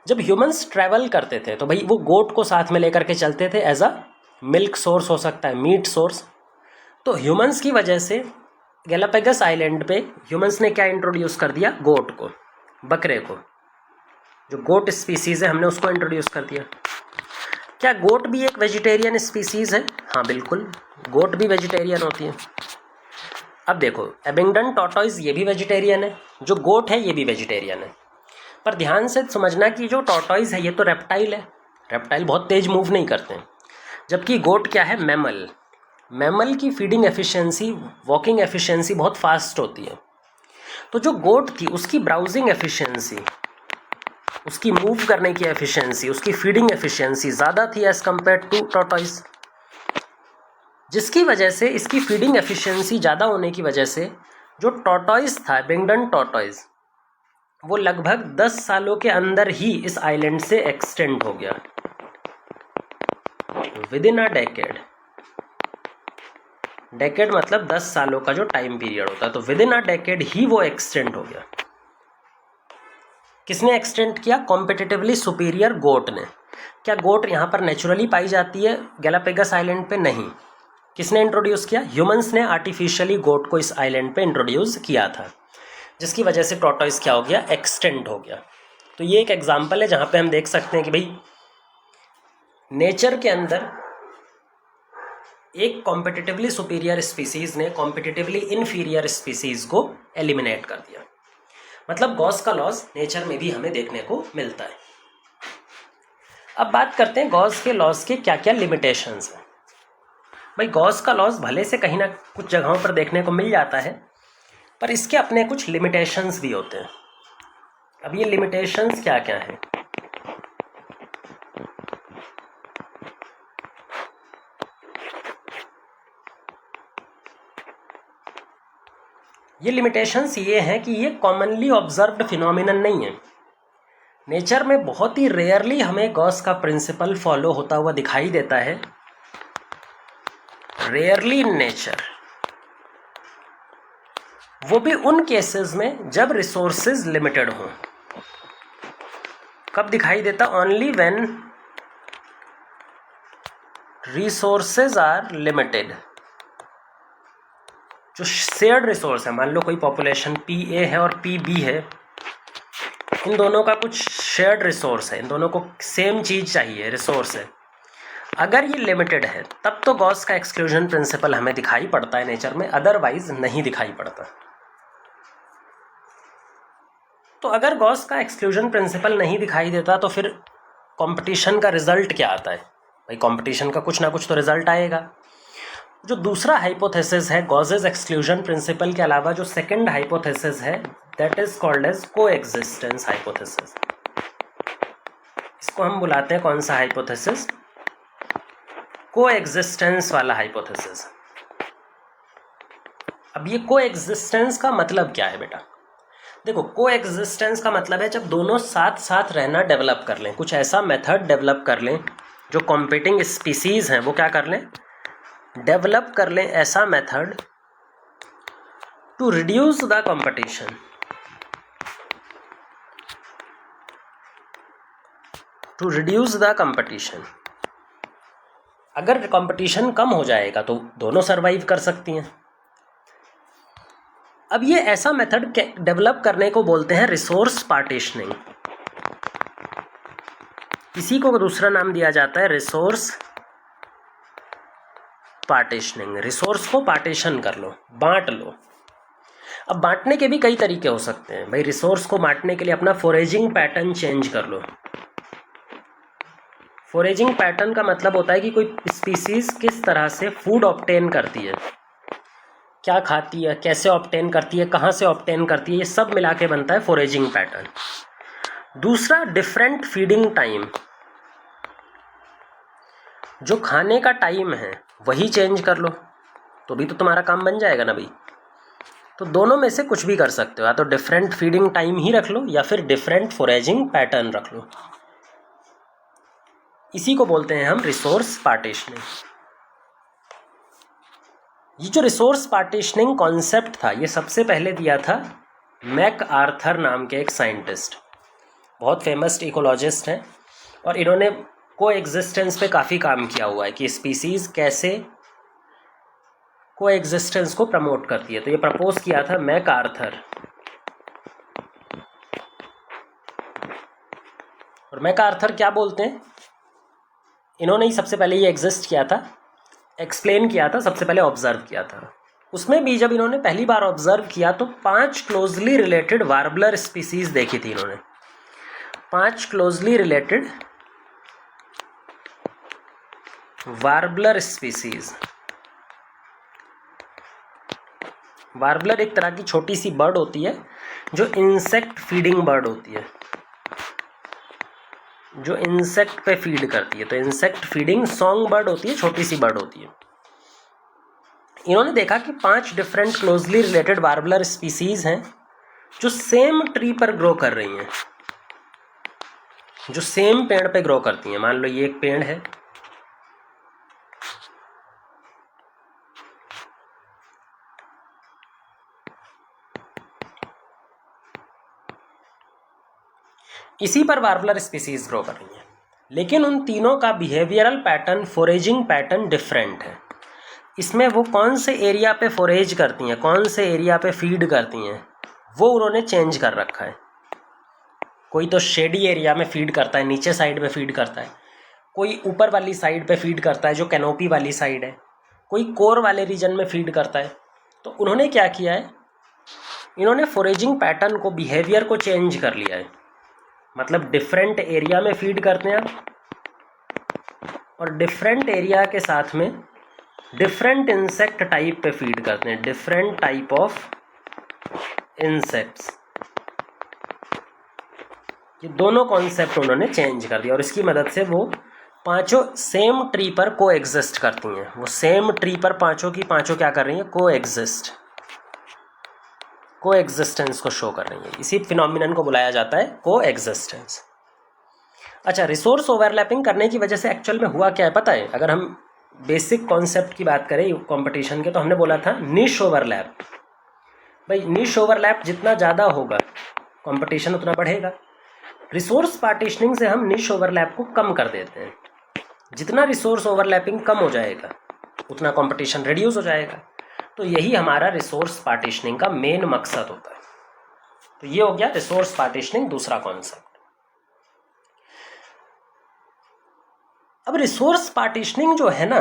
जब ह्यूमंस ट्रैवल करते थे तो भाई वो गोट को साथ में लेकर के चलते थे एज अ मिल्क सोर्स, हो सकता है मीट सोर्स। तो ह्यूमंस की वजह से गैलापागोस आइलैंड पे ह्यूमंस ने क्या इंट्रोड्यूस कर दिया? गोट को, बकरे को। जो गोट स्पीसीज़ है हमने उसको इंट्रोड्यूस कर दिया। क्या गोट भी एक वेजिटेरियन स्पीसीज़ है? हाँ बिल्कुल, गोट भी वेजिटेरियन होती है। अब देखो, एबेंगडन टॉर्टॉइज ये भी वेजिटेरियन है, जो गोट है ये भी वेजिटेरियन है। पर ध्यान से समझना कि जो टॉर्टॉइज है ये तो रेप्टाइल है। रेप्टाइल बहुत तेज मूव नहीं करते हैं, जबकि गोट क्या है? मैमल। मैमल की फीडिंग एफिशिएंसी, वॉकिंग एफिशिएंसी बहुत फास्ट होती है। तो जो गोट थी उसकी ब्राउजिंग एफिशिएंसी, उसकी मूव करने की एफिशिएंसी, उसकी फीडिंग एफिशिएंसी ज़्यादा थी एज़ कम्पेयर टू टॉर्टॉइज, जिसकी वजह से इसकी फीडिंग एफिशिएंसी ज़्यादा होने की वजह से जो टॉर्टॉइज था, एबेंगडन टॉर्टॉइज, वो लगभग 10 सालों के अंदर ही इस आइलैंड से एक्सटेंड हो गया। With in a decade, decade मतलब 10 सालों का जो टाइम पीरियड होता है, तो विद इन अ डेकेड ही वो एक्सटेंड हो गया। किसने एक्सटेंड किया? कॉम्पिटिटिवली सुपीरियर गोट ने। क्या गोट यहाँ पर नेचुरली पाई जाती है गैलापागोस आइलैंड पे? नहीं। किसने इंट्रोड्यूस किया? ह्यूमंस ने आर्टिफिशियली गोट को इस आइलैंड पे इंट्रोड्यूस किया था, जिसकी वजह से टॉर्टॉइज क्या हो गया? एक्सटेंड हो गया। तो ये एक एग्जाम्पल है जहाँ पे हम देख सकते हैं कि भाई नेचर के अंदर एक कॉम्पिटिटिवली सुपीरियर स्पीसीज ने कॉम्पिटिटिवली इन्फीरियर स्पीसीज को एलिमिनेट कर दिया। मतलब गॉस का लॉज नेचर में भी हमें देखने को मिलता है। अब बात करते हैं गॉस के लॉज के क्या क्या लिमिटेशंस हैं। भाई गॉस का लॉज भले से कहीं ना कुछ जगहों पर देखने को मिल जाता है, पर इसके अपने कुछ लिमिटेशंस भी होते हैं। अब ये लिमिटेशंस क्या क्या हैं? ये लिमिटेशंस ये हैं कि ये कॉमनली ऑब्जर्व्ड फिनोमिनन नहीं है। नेचर में बहुत ही रेयरली हमें गॉस का प्रिंसिपल फॉलो होता हुआ दिखाई देता है। रेयरली इन नेचर, वो भी उन केसेस में जब रिसोर्सेज लिमिटेड हों। कब दिखाई देता? Only when resources are limited. जो शेयर्ड रिसोर्स है, मान लो कोई पॉपुलेशन PA है और PB है, इन दोनों का कुछ शेयर्ड रिसोर्स है, इन दोनों को सेम चीज़ चाहिए, रिसोर्स है। अगर ये लिमिटेड है तब तो गॉस का एक्सक्लूजन प्रिंसिपल हमें दिखाई पड़ता है नेचर में, अदरवाइज नहीं दिखाई पड़ता। तो अगर गॉस का एक्सक्लूजन प्रिंसिपल नहीं दिखाई देता तो फिर कंपटीशन का रिजल्ट क्या आता है? भाई कंपटीशन का कुछ ना कुछ तो रिजल्ट आएगा। जो दूसरा हाइपोथेसिस है गॉसेस एक्सक्लूजन प्रिंसिपल के अलावा, जो सेकंड हाइपोथेसिस है, that is called as coexistence hypothesis. इसको हम बुलाते हैं कौन सा हाइपोथेसिस? कोएग्जिस्टेंस वाला हाइपोथेसिस। अब ये कोएग्जिस्टेंस का मतलब क्या है बेटा? देखो, कोएग्जिस्टेंस का मतलब है जब दोनों साथ साथ रहना डेवलप कर लें, कुछ ऐसा मेथड डेवलप कर लें, जो कॉम्पिटिंग स्पीसीज हैं वो क्या कर लें? डेवलप कर लें ऐसा method to reduce the competition, to reduce the competition. अगर कंपटीशन कम हो जाएगा तो दोनों सरवाइव कर सकती हैं। अब ये ऐसा मेथड डेवलप करने को बोलते हैं रिसोर्स पार्टीशनिंग। इसी को दूसरा नाम दिया जाता है रिसोर्स पार्टीशनिंग। रिसोर्स को पार्टीशन कर लो, बांट लो। अब बांटने के भी कई तरीके हो सकते हैं भाई। रिसोर्स को बांटने के लिए अपना फोरेजिंग पैटर्न चेंज कर लो। फोरेजिंग पैटर्न का मतलब होता है कि कोई स्पीसीज किस तरह से फूड ऑब्टेन करती है, क्या खाती है, कैसे ऑब्टेन करती है, कहाँ से ऑब्टेन करती है, ये सब मिला के बनता है फोरेजिंग पैटर्न। दूसरा, डिफरेंट फीडिंग टाइम। जो खाने का टाइम है वही चेंज कर लो तो भी तो तुम्हारा काम बन जाएगा ना भाई। तो दोनों में से कुछ भी कर सकते हो, या तो डिफरेंट फीडिंग टाइम ही रख लो या फिर डिफरेंट फोरेजिंग पैटर्न रख लो। इसी को बोलते हैं हम रिसोर्स पार्टीशनिंग। ये जो रिसोर्स पार्टीशनिंग कॉन्सेप्ट था ये सबसे पहले दिया था मैक आर्थर नाम के एक साइंटिस्ट, बहुत फेमस इकोलॉजिस्ट हैं, और इन्होंने को एग्जिस्टेंस पे काफ़ी काम किया हुआ है कि स्पीसीज कैसे को एग्जिस्टेंस को प्रमोट करती है। तो ये प्रपोज किया था मैक आर्थर, और मैक आर्थर क्या बोलते हैं, इन्होंने ही सबसे पहले ये एग्जिस्ट किया था, एक्सप्लेन किया था, सबसे पहले ऑब्जर्व किया था। उसमें भी जब इन्होंने पहली बार ऑब्जर्व किया तो 5 क्लोजली रिलेटेड वार्बलर स्पीसीज देखी थी इन्होंने। 5 closely related warbler species. Warbler एक तरह की छोटी सी बर्ड होती है जो इंसेक्ट फीडिंग बर्ड होती है, जो इंसेक्ट पे फीड करती है। तो इंसेक्ट फीडिंग सॉन्ग बर्ड होती है, छोटी सी बर्ड होती है। इन्होंने देखा कि 5 different closely related warbler species हैं जो सेम ट्री पर ग्रो कर रही हैं, जो सेम पेड़ पे ग्रो करती हैं। मान लो ये एक पेड़ है, इसी पर वार्बलर स्पीसीज ग्रो कर रही हैं, लेकिन उन तीनों का behavioural pattern, foraging pattern different है। इसमें वो कौन से एरिया पे फोरेज करती हैं, कौन से एरिया पे फीड करती हैं, वो उन्होंने चेंज कर रखा है। कोई तो शेडी एरिया में फीड करता है, नीचे साइड में फीड करता है, कोई ऊपर वाली साइड पे फीड करता है जो कैनोपी वाली साइड है, कोई कोर वाले रीजन में फीड करता है। तो उन्होंने क्या किया है, इन्होंने फोरेजिंग पैटर्न को, बिहेवियर को चेंज कर लिया है। मतलब डिफरेंट एरिया में फीड करते हैं और डिफरेंट एरिया के साथ में डिफरेंट इंसेक्ट टाइप पे फीड करते हैं, डिफरेंट टाइप ऑफ इंसेक्ट्स। ये दोनों कॉन्सेप्ट उन्होंने चेंज कर दिया और इसकी मदद से वो पांचों सेम ट्री पर को एग्जिस्ट करती हैं। वो सेम ट्री पर पांचों की पांचों क्या कर रही हैं, को एग्जिस्ट, को एग्जिस्टेंस को शो कर रही है। इसी फिनोमिनन को बुलाया जाता है को एग्जिस्टेंस। अच्छा, रिसोर्स ओवरलैपिंग करने की वजह से एक्चुअल में हुआ क्या है पता है? अगर हम बेसिक कॉन्सेप्ट की बात करें कंपटीशन के, तो हमने बोला था निश ओवरलैप। भाई निश ओवरलैप जितना ज़्यादा होगा कंपटीशन उतना बढ़ेगा। रिसोर्स पार्टीशनिंग से हम निश ओवरलैप को कम कर देते हैं। जितना रिसोर्स ओवरलैपिंग कम हो जाएगा उतना कंपटीशन रिड्यूस हो जाएगा। तो यही हमारा रिसोर्स पार्टीशनिंग का मेन मकसद होता है। तो ये हो गया रिसोर्स पार्टीशनिंग, दूसरा कॉन्सेप्ट। अब रिसोर्स पार्टीशनिंग जो है ना,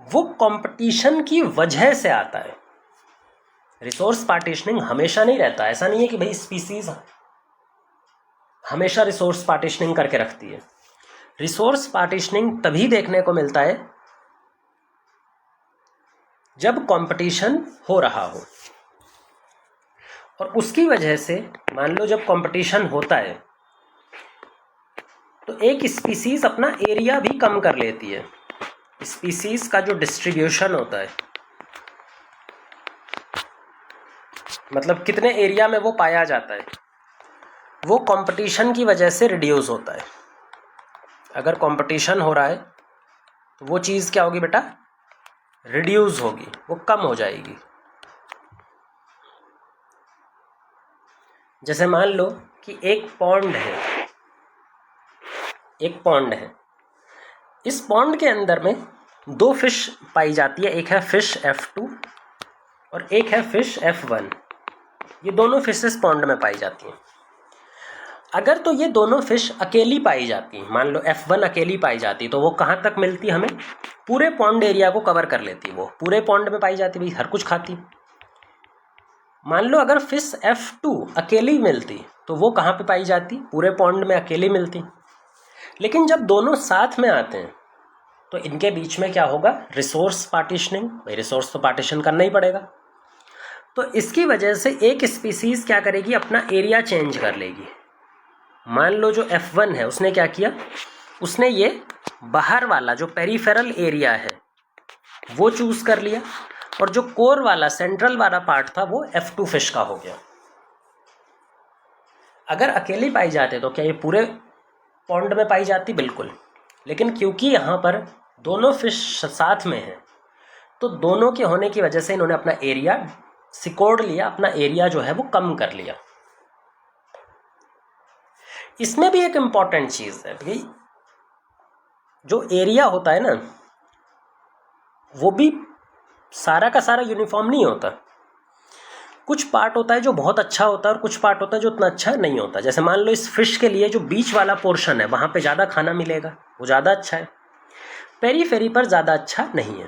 वो कंपटीशन की वजह से आता है। रिसोर्स पार्टीशनिंग हमेशा नहीं रहता। ऐसा नहीं है कि भाई स्पीसीज हमेशा रिसोर्स पार्टीशनिंग करके रखती है। रिसोर्स पार्टीशनिंग तभी देखने को मिलता है जब कंपटीशन हो रहा हो, और उसकी वजह से मान लो जब कंपटीशन होता है तो एक स्पीसीज अपना एरिया भी कम कर लेती है। स्पीसीज का जो डिस्ट्रीब्यूशन होता है, मतलब कितने एरिया में वो पाया जाता है, वो कंपटीशन की वजह से रिड्यूस होता है। अगर कंपटीशन हो रहा है तो वो चीज़ क्या होगी बेटा, रिड्यूस होगी, वो कम हो जाएगी। जैसे मान लो कि एक पॉन्ड है, एक पॉन्ड है, इस पॉन्ड के अंदर में 2 फिश पाई जाती है। एक है फिश F2 और एक है फिश F1। ये दोनों फिशेस पॉन्ड में पाई जाती हैं। अगर तो ये दोनों फिश अकेली पाई जाती, मान लो F1 अकेली पाई जाती, तो वो कहाँ तक मिलती हमें, पूरे पॉन्ड एरिया को कवर कर लेती। वो पूरे पॉन्ड में पाई जाती, भाई हर कुछ खाती। मान लो अगर फिश F2 अकेली मिलती तो वो कहाँ पे पाई जाती? पूरे पॉन्ड में अकेली मिलती। लेकिन जब दोनों साथ में आते हैं तो इनके बीच में क्या होगा? Resource partitioning. भाई रिसोर्स तो पार्टीशन करना ही पड़ेगा। तो इसकी वजह से एक स्पीसीज क्या करेगी? अपना एरिया चेंज कर लेगी। मान लो जो F1 है उसने क्या किया? उसने ये बाहर वाला जो पेरिफेरल एरिया है वो चूज कर लिया, और जो कोर वाला सेंट्रल वाला पार्ट था वो F2 फिश का हो गया। अगर अकेली पाई जाते तो क्या ये पूरे पॉन्ड में पाई जाती? बिल्कुल। लेकिन क्योंकि यहाँ पर दोनों फिश साथ में हैं तो दोनों के होने की वजह से इन्होंने अपना एरिया सिकोड़ लिया, अपना एरिया जो है वो कम कर लिया। इसमें भी एक इम्पॉर्टेंट चीज़ है भाई, जो एरिया होता है ना वो भी सारा का सारा यूनिफॉर्म नहीं होता। कुछ पार्ट होता है जो बहुत अच्छा होता है और कुछ पार्ट होता है जो उतना अच्छा नहीं होता। जैसे मान लो इस फिश के लिए जो बीच वाला पोर्शन है वहाँ पे ज़्यादा खाना मिलेगा, वो ज़्यादा अच्छा है। पेरीफेरी पर ज़्यादा अच्छा नहीं है।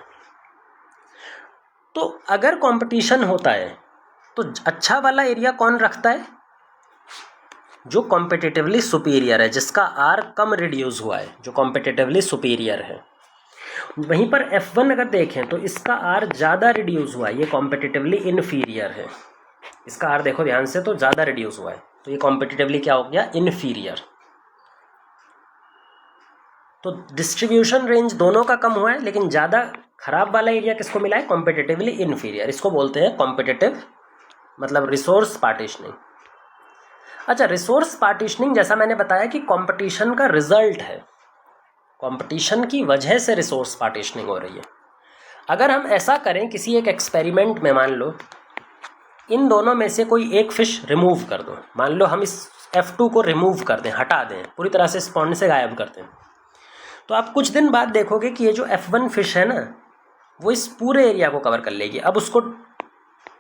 तो अगर कंपटीशन होता है तो अच्छा वाला एरिया कौन रखता है? जो कॉम्पिटिटिवली सुपीरियर है, जिसका आर कम रिड्यूस हुआ है, जो कॉम्पिटिटिवली सुपीरियर है। वहीं पर F1 अगर देखें तो इसका आर ज़्यादा रिड्यूस हुआ है, ये कॉम्पिटिटिवली इन्फीरियर है। इसका आर देखो ध्यान से, तो ज़्यादा रिड्यूस हुआ है, तो ये कॉम्पिटिटिवली क्या हो गया? इन्फीरियर। तो डिस्ट्रीब्यूशन रेंज दोनों का कम हुआ है, लेकिन ज़्यादा खराब वाला एरिया किसको मिला है? Competitively inferior. इसको बोलते हैं कॉम्पिटिटिव, मतलब रिसोर्स पार्टीशनिंग। अच्छा, रिसोर्स पार्टीशनिंग जैसा मैंने बताया कि कंपटीशन का रिजल्ट है, कंपटीशन की वजह से रिसोर्स पार्टीशनिंग हो रही है। अगर हम ऐसा करें किसी एक एक्सपेरिमेंट में, मान लो इन दोनों में से कोई एक फिश रिमूव कर दो, मान लो हम इस F2 को रिमूव कर दें, हटा दें, पूरी तरह से स्पॉन्ज से गायब कर दें, तो आप कुछ दिन बाद देखोगे कि ये जो F1 फिश है ना वो इस पूरे एरिया को कवर कर लेगी। अब उसको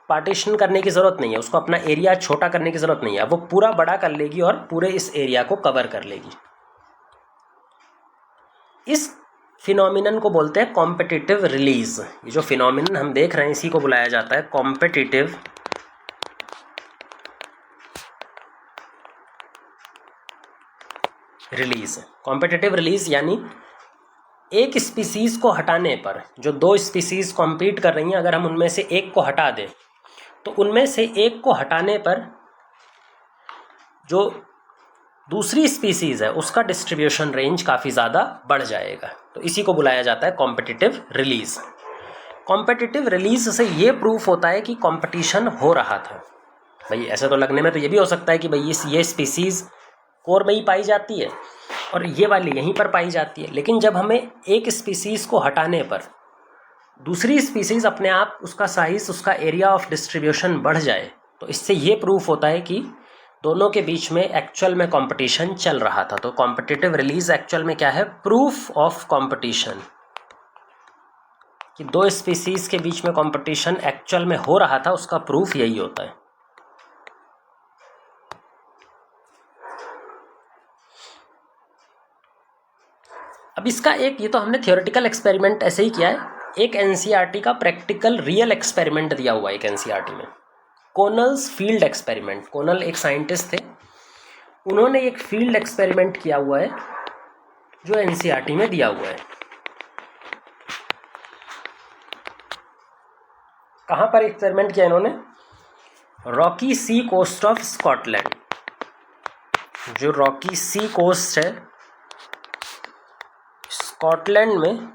पार्टीशन करने की ज़रूरत नहीं है, उसको अपना एरिया छोटा करने की ज़रूरत नहीं है, वो पूरा बड़ा कर लेगी और पूरे इस एरिया को कवर कर लेगी। इस फिनोमिनन को बोलते हैं कॉम्पिटिटिव रिलीज। ये जो फिनोमिनन हम देख रहे हैं इसी को बुलाया जाता है कॉम्पिटिटिव रिलीज। कॉम्पिटिटिव रिलीज यानी एक स्पीसीज को हटाने पर, जो दो स्पीसीज कॉम्पीट कर रही हैं, अगर हम उनमें से एक को हटा दें तो उनमें से एक को हटाने पर जो दूसरी स्पीसीज है उसका डिस्ट्रीब्यूशन रेंज काफ़ी ज़्यादा बढ़ जाएगा। तो इसी को बुलाया जाता है कॉम्पिटिटिव रिलीज। कॉम्पिटिटिव रिलीज से ये प्रूफ होता है कि कंपटीशन हो रहा था। भाई ऐसा तो लगने में तो ये भी हो सकता है कि भाई ये स्पीसीज कोर में ही पाई जाती है और ये वाली यहीं पर पाई जाती है, लेकिन जब हमें एक स्पीसीज को हटाने पर दूसरी स्पीसीज अपने आप उसका साइज, उसका एरिया ऑफ डिस्ट्रीब्यूशन बढ़ जाए, तो इससे ये प्रूफ होता है कि दोनों के बीच में एक्चुअल में कंपटीशन चल रहा था। तो कॉम्पिटिटिव रिलीज एक्चुअल में क्या है? प्रूफ ऑफ कंपटीशन, कि दो स्पीसीज के बीच में कंपटीशन एक्चुअल में हो रहा था, उसका प्रूफ यही होता है। अब इसका एक, ये तो हमने थियोरेटिकल एक्सपेरिमेंट ऐसे ही किया है, एक एनसीईआरटी का प्रैक्टिकल रियल एक्सपेरिमेंट दिया हुआ है एक एनसीईआरटी में, कोनल्स फील्ड एक्सपेरिमेंट। कोनल एक साइंटिस्ट थे, उन्होंने एक फील्ड एक्सपेरिमेंट किया हुआ है जो एनसीईआरटी में दिया हुआ है। कहाँ पर एक्सपेरिमेंट किया इन्होंने? Rocky sea coast of Scotland. जो रॉकी सी कोस्ट है स्कॉटलैंड में,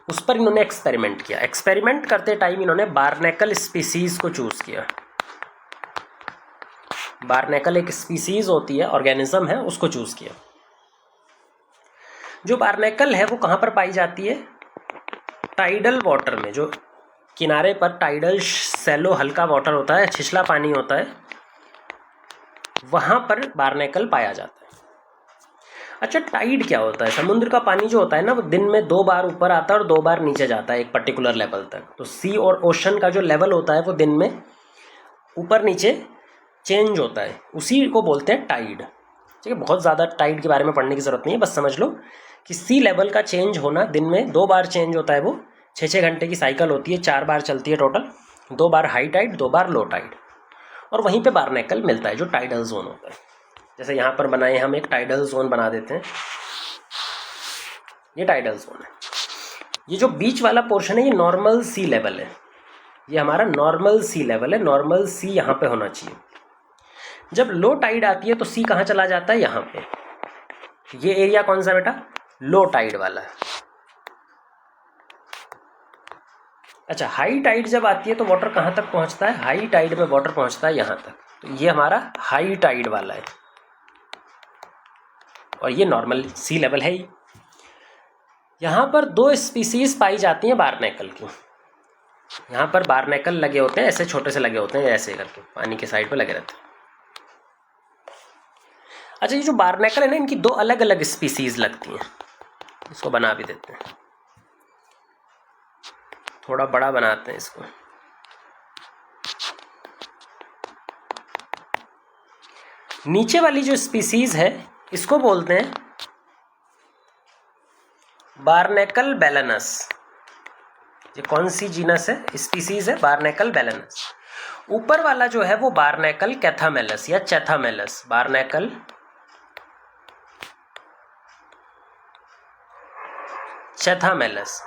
उस पर इन्होंने एक्सपेरिमेंट किया। एक्सपेरिमेंट करते टाइम इन्होंने बार्नेकल स्पीसीज को चूज किया। बार्नेकल एक स्पीसीज होती है, ऑर्गेनिज्म है, उसको चूज किया। जो बार्नेकल है वो कहाँ पर पाई जाती है? टाइडल वाटर में, जो किनारे पर टाइडल सैलो हल्का वाटर होता है, छिछला पानी होता है, वहाँ पर बार्नेकल पाया जाता है। अच्छा, टाइड क्या होता है? समुद्र का पानी जो होता है ना वो दिन में 2 बार ऊपर आता है और 2 बार नीचे जाता है एक पर्टिकुलर लेवल तक। तो सी और ओशन का जो लेवल होता है वो दिन में ऊपर नीचे चेंज होता है, उसी को बोलते हैं टाइड। ठीक है, बहुत ज़्यादा टाइड के बारे में पढ़ने की ज़रूरत नहीं है, बस समझ लो कि सी लेवल का चेंज होना, दिन में 2 बार चेंज होता है वो, 6 घंटे की साइकिल होती है, 4 बार चलती है टोटल, 2 बार हाई टाइड, 2 बार लो टाइड, और वहीं पे बारनेकल मिलता है जो टाइडल जोन होता है। जैसे यहाँ पर बनाए हम एक टाइडल जोन बना देते हैं, ये टाइडल जोन है। ये जो बीच वाला पोर्शन है ये नॉर्मल सी लेवल है, ये हमारा नॉर्मल सी लेवल है, नॉर्मल सी यहाँ पे होना चाहिए। जब लो टाइड आती है तो सी कहाँ चला जाता है, यहाँ पे। ये एरिया कौन सा बेटा, लो टाइड वाला है। अच्छा, हाई टाइड जब आती है तो वाटर कहाँ तक पहुँचता है, हाई टाइड में वाटर पहुँचता है यहाँ तक, तो ये हमारा हाई टाइड वाला है, और ये नॉर्मल सी लेवल है ही। यहाँ पर 2 स्पीसीज पाई जाती हैं बारनेकल की। यहाँ पर बारनेकल लगे होते हैं, ऐसे छोटे से लगे होते हैं, ऐसे करके पानी के साइड पे लगे रहते हैं। अच्छा, ये जो बारनेकल है ना, इनकी 2 अलग अलग स्पीसीज लगती हैं। इसको बना भी देते हैं, थोड़ा बड़ा बनाते हैं इसको। नीचे वाली जो स्पीसीज है इसको बोलते हैं बारनेकल बेलेनस। ये कौन सी जीनस है, स्पीसीज है, बारनेकल बेलेनस। ऊपर वाला जो है वो बारनेकल कैथामेलस या चैथामेलस, बारनेकल चैथामेलस।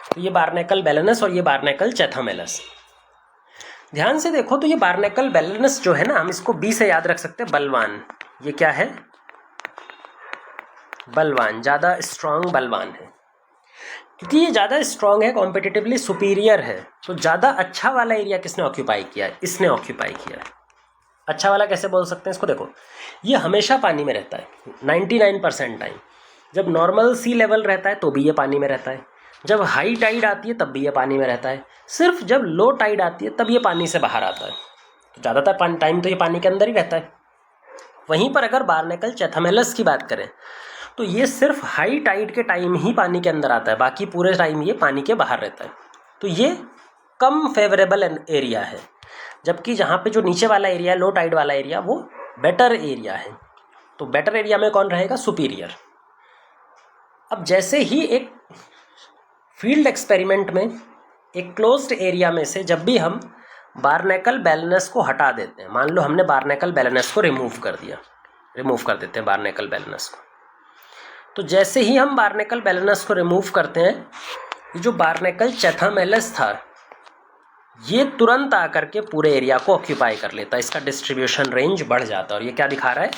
तो ये बारनेकल बेलेनस और ये बारनेकल चैथामेलस। ध्यान से देखो तो ये बारनेकल बेलेनस जो है ना, हम इसको बी से याद रख सकते हैं, बलवान। ये क्या है, बलवान, ज़्यादा स्ट्रांग बलवान है। क्योंकि ये ज़्यादा स्ट्रांग है, कॉम्पिटिटिवली सुपीरियर है, तो ज़्यादा अच्छा वाला एरिया किसने ऑक्यूपाई किया है, इसने ऑक्यूपाई किया है। अच्छा वाला कैसे बोल सकते हैं इसको, देखो ये हमेशा पानी में रहता है 99% टाइम। जब नॉर्मल सी लेवल रहता है तो भी ये पानी में रहता है, जब हाई टाइड आती है तब भी ये पानी में रहता है, सिर्फ जब लो टाइड आती है तब ये पानी से बाहर आता है। तो ज़्यादातर टाइम तो ये पानी के अंदर ही रहता है। वहीं पर अगर बारनेकल चैथामेलस की बात करें तो ये सिर्फ हाई टाइड के टाइम ही पानी के अंदर आता है, बाकी पूरे टाइम ये पानी के बाहर रहता है। तो ये कम फेवरेबल एरिया है, जबकि जहाँ पे जो नीचे वाला एरिया है, लो टाइड वाला एरिया, वो बेटर एरिया है। तो बेटर एरिया में कौन रहेगा, सुपीरियर। अब जैसे ही एक फील्ड एक्सपेरिमेंट में एक क्लोज्ड एरिया में से जब भी हम बारनेकल बेलेनस को हटा देते हैं, मान लो हमने बारनेकल बेलेनस को रिमूव कर दिया, रिमूव कर देते हैं बारनेकल बेलेनस को, तो जैसे ही हम बारनेकल बेलेनस को रिमूव करते हैं, ये जो बारनेकल चैथामेलस था ये तुरंत आकर के पूरे एरिया को ऑक्यूपाई कर लेता है, इसका डिस्ट्रीब्यूशन रेंज बढ़ जाता है। और ये क्या दिखा रहा है,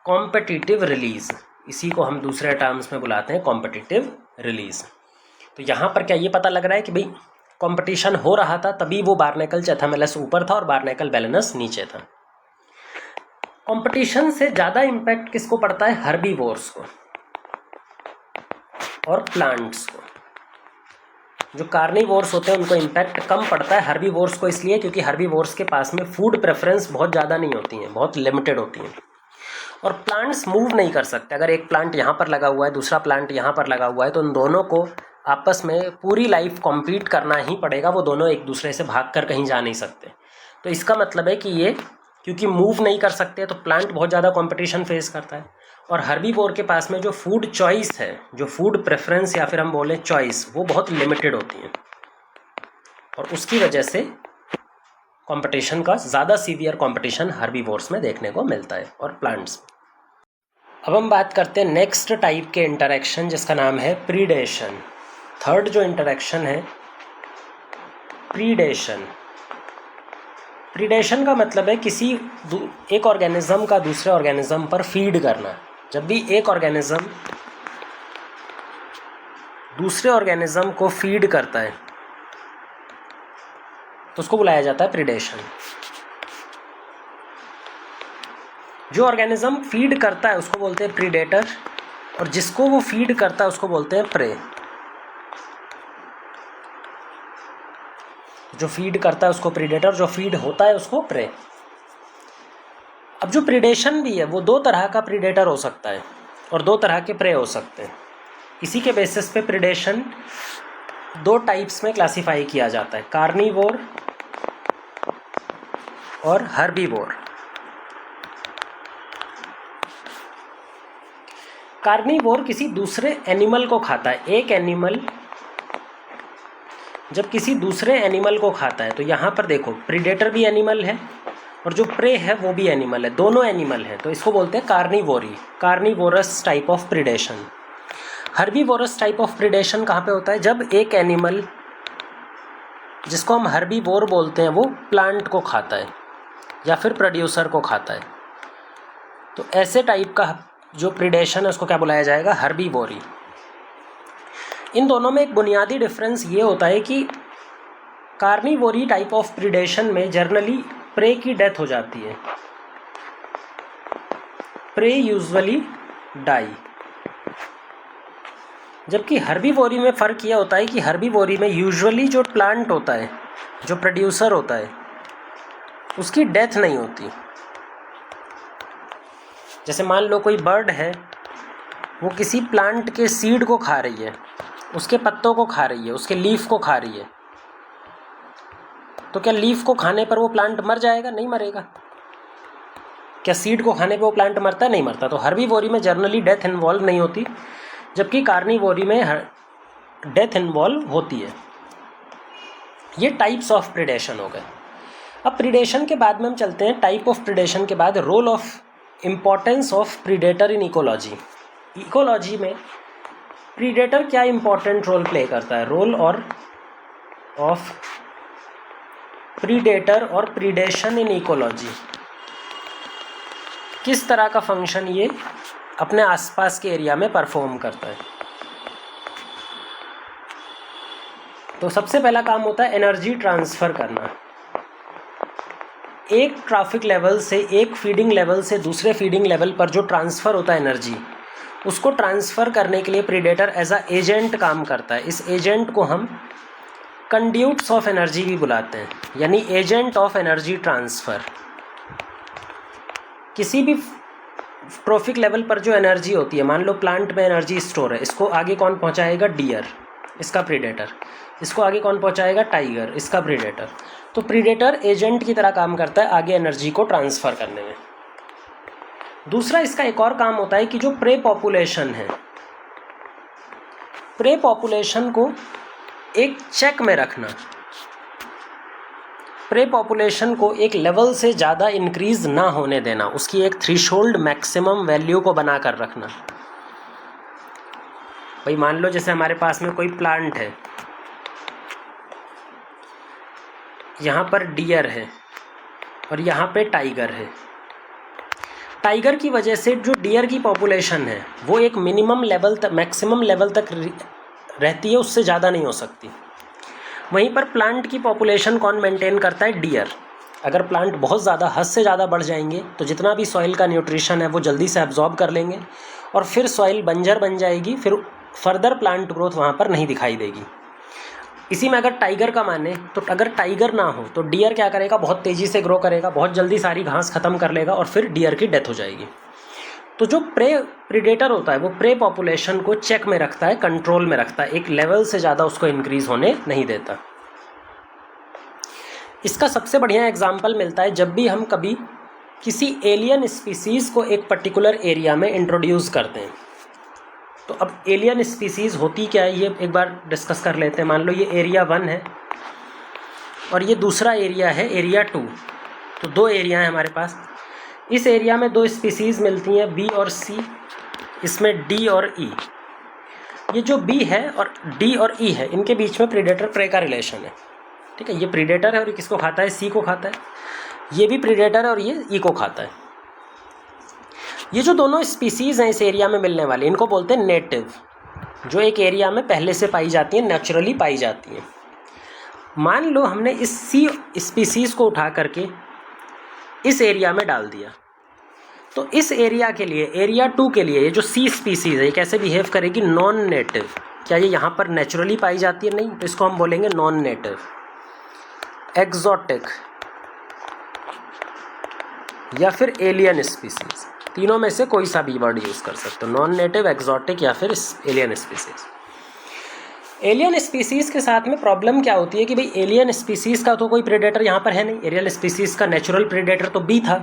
कॉम्पिटिटिव रिलीज। इसी को हम दूसरे टर्म्स में बुलाते हैं कॉम्पिटिटिव रिलीज। तो यहाँ पर क्या ये पता लग रहा है कि भाई कंपटीशन हो रहा था, तभी वो बारनेकल चैथामेलस ऊपर था और बारनेकल बेलेनस नीचे था। कंपटीशन से ज़्यादा इम्पैक्ट किसको पड़ता है, हर्बीवोर्स को और प्लांट्स को। जो कार्निवोर्स होते हैं उनको इम्पैक्ट कम पड़ता है, हर्बीवोर्स को इसलिए क्योंकि हर्बीवोर्स के पास में फूड प्रेफरेंस बहुत ज़्यादा नहीं होती हैं, बहुत लिमिटेड होती हैं, और प्लांट्स मूव नहीं कर सकते। अगर एक प्लांट यहाँ पर लगा हुआ है, दूसरा प्लांट यहाँ पर लगा हुआ है, तो उन दोनों को आपस में पूरी लाइफ कॉम्पीट करना ही पड़ेगा, वो दोनों एक दूसरे से भाग कर कहीं जा नहीं सकते। तो इसका मतलब है कि ये क्योंकि मूव नहीं कर सकते तो प्लांट बहुत ज़्यादा कंपटीशन फेस करता है, और हर्बीवोर के पास में जो फूड चॉइस है, जो फूड प्रेफरेंस या फिर हम बोले चॉइस, वो बहुत लिमिटेड होती है, और उसकी वजह से कंपटीशन का ज़्यादा सीवियर कंपटीशन हर्बीवोर्स में देखने को मिलता है और प्लांट्स। अब हम बात करते हैं नेक्स्ट टाइप के इंटरेक्शन, जिसका नाम है प्रीडेशन। थर्ड जो इंटरेक्शन है प्रीडेशन। प्रीडेशन का मतलब है किसी एक ऑर्गेनिज्म का दूसरे ऑर्गेनिज्म पर फीड करना। जब भी एक ऑर्गेनिज्म दूसरे ऑर्गेनिज्म को फीड करता है तो उसको बुलाया जाता है प्रीडेशन। जो ऑर्गेनिज्म फीड करता है उसको बोलते हैं प्रीडेटर, और जिसको वो फीड करता है उसको बोलते हैं प्रे। जो फीड करता है उसको प्रीडेटर, जो फीड होता है उसको प्रे। अब जो प्रीडेशन भी है वो 2 तरह का प्रीडेटर हो सकता है और 2 तरह के प्रे हो सकते हैं। इसी के बेसिस पे प्रीडेशन 2 टाइप्स में क्लासिफाई किया जाता है, कार्निवोर और हर्बीवोर। कार्निवोर किसी दूसरे एनिमल को खाता है। एक एनिमल जब किसी दूसरे एनिमल को खाता है, तो यहाँ पर देखो प्रीडेटर भी एनिमल है और जो प्रे है वो भी एनिमल है, दोनों एनिमल हैं, तो इसको बोलते हैं carnivory, carnivorous type of predation. Herbivorous type of predation कहाँ पे होता है? जब एक एनिमल जिसको हम हर्बीवोर बोलते हैं वो प्लांट को खाता है या फिर प्रोड्यूसर को खाता है, तो ऐसे टाइप का जो प्रीडेशन है उसको क्या बुलाया जाएगा? हर्बीवोरी। इन दोनों में एक बुनियादी डिफरेंस ये होता है कि कार्निवोरी टाइप ऑफ प्रीडेशन में जनरली प्रे की डेथ हो जाती है, प्रे यूजुअली डाई, जबकि हर्बीवोरी में फ़र्क यह होता है कि हर्बीवोरी में यूजुअली जो प्लांट होता है, जो प्रोड्यूसर होता है, उसकी डेथ नहीं होती। जैसे मान लो कोई बर्ड है, वो किसी प्लांट के सीड को खा रही है, उसके पत्तों को खा रही है, उसके लीफ को खा रही है, तो क्या लीफ को खाने पर वो प्लांट मर जाएगा? नहीं मरेगा। क्या सीड को खाने पे वो प्लांट मरता है? नहीं मरता। तो हर्बीवोरी में जनरली डेथ इन्वॉल्व नहीं होती, जबकि कार्निवोरी में डेथ इन्वॉल्व होती है। ये टाइप्स ऑफ प्रीडेशन हो गए। अब प्रीडेशन के बाद में हम चलते हैं टाइप ऑफ प्रीडेशन के बाद role of importance of predator in ecology. Ecology में प्रीडेटर क्या इंपॉर्टेंट रोल प्ले करता है? रोल और ऑफ प्रीडेटर और प्रीडेशन इन इकोलॉजी, किस तरह का फंक्शन ये अपने आसपास के एरिया में परफॉर्म करता है? तो सबसे पहला काम होता है एनर्जी ट्रांसफ़र करना। एक ट्रॉफिक लेवल से, एक फीडिंग लेवल से दूसरे फीडिंग लेवल पर जो ट्रांसफ़र होता है एनर्जी, उसको ट्रांसफ़र करने के लिए प्रीडेटर एज अ एजेंट काम करता है। इस एजेंट को हम कंड्यूट्स ऑफ एनर्जी भी बुलाते हैं, यानी एजेंट ऑफ एनर्जी ट्रांसफ़र। किसी भी ट्रॉफिक लेवल पर जो एनर्जी होती है, मान लो प्लांट में एनर्जी स्टोर है, इसको आगे कौन पहुंचाएगा? डियर, इसका प्रीडेटर। इसको आगे कौन पहुंचाएगा? टाइगर, इसका प्रीडेटर। तो प्रीडेटर एजेंट की तरह काम करता है आगे एनर्जी को ट्रांसफ़र करने में। दूसरा इसका एक और काम होता है कि जो प्रे पॉपुलेशन है, प्रे पॉपुलेशन को एक चेक में रखना, प्रे पॉपुलेशन को एक लेवल से ज़्यादा इंक्रीज़ ना होने देना, उसकी एक थ्रेशोल्ड मैक्सिमम वैल्यू को बना कर रखना। भाई मान लो जैसे हमारे पास में कोई प्लांट है, यहाँ पर डियर है और यहाँ पे टाइगर है। टाइगर की वजह से जो डियर की पॉपुलेशन है वो एक मिनिमम लेवल तक, मैक्सिमम लेवल तक रहती है, उससे ज़्यादा नहीं हो सकती। वहीं पर प्लांट की पॉपुलेशन कौन मेंटेन करता है? डियर। अगर प्लांट बहुत ज़्यादा, हद से ज़्यादा बढ़ जाएंगे तो जितना भी सॉइल का न्यूट्रिशन है वो जल्दी से एब्जॉर्ब कर लेंगे और फिर सॉइल बंजर बन जाएगी, फिर फर्दर प्लांट ग्रोथ वहाँ पर नहीं दिखाई देगी। इसी में अगर टाइगर का माने तो अगर टाइगर ना हो तो डियर क्या करेगा? बहुत तेज़ी से ग्रो करेगा, बहुत जल्दी सारी घास ख़त्म कर लेगा और फिर डियर की डेथ हो जाएगी। तो जो प्रीडेटर होता है वो प्रे पॉपुलेशन को चेक में रखता है, कंट्रोल में रखता है, एक लेवल से ज़्यादा उसको इंक्रीज़ होने नहीं देता। इसका सबसे बढ़िया एग्जाम्पल मिलता है जब भी हम कभी किसी एलियन स्पीसीज़ को एक पर्टिकुलर एरिया में इंट्रोड्यूस करते हैं। तो अब एलियन स्पीसीज़ होती क्या है ये एक बार डिस्कस कर लेते हैं। मान लो ये एरिया 1 है और ये दूसरा एरिया है एरिया 2, तो दो एरिया हैं हमारे पास। इस एरिया में दो स्पीसीज़ मिलती हैं, बी और सी, इसमें डी और ई। ये जो बी है और डी और ई है, इनके बीच में प्रीडेटर प्रे का रिलेशन है, ठीक है। ये प्रीडेटर है और ये किसको खाता है? सी को खाता है। ये भी प्रीडेटर है और ये ई को खाता है। ये जो दोनों स्पीसीज़ हैं इस एरिया में मिलने वाली, इनको बोलते हैं नेटिव, जो एक एरिया में पहले से पाई जाती हैं, नेचुरली पाई जाती हैं। मान लो हमने इस सी स्पीसीज़ को उठा करके इस एरिया में डाल दिया, तो इस एरिया के लिए, एरिया 2 के लिए, ये जो सी स्पीसीज़ है ये कैसे बिहेव करेगी? Non native. क्या ये यहाँ पर नेचुरली पाई जाती है? नहीं, तो इसको हम बोलेंगे नॉन नेटिव, एक्जोटिक या फिर एलियन स्पीसीज़। तीनों में से कोई सा भी वर्ड यूज़ कर सकते हो, नॉन नेटिव, एक्जोटिक या फिर एलियन स्पीसीज़। एलियन स्पीसीज़ के साथ में प्रॉब्लम क्या होती है कि भाई एलियन स्पीसीज़ का तो कोई प्रेडेटर यहाँ पर है नहीं। एलियन स्पीसीज़ का नेचुरल प्रेडेटर तो बी था,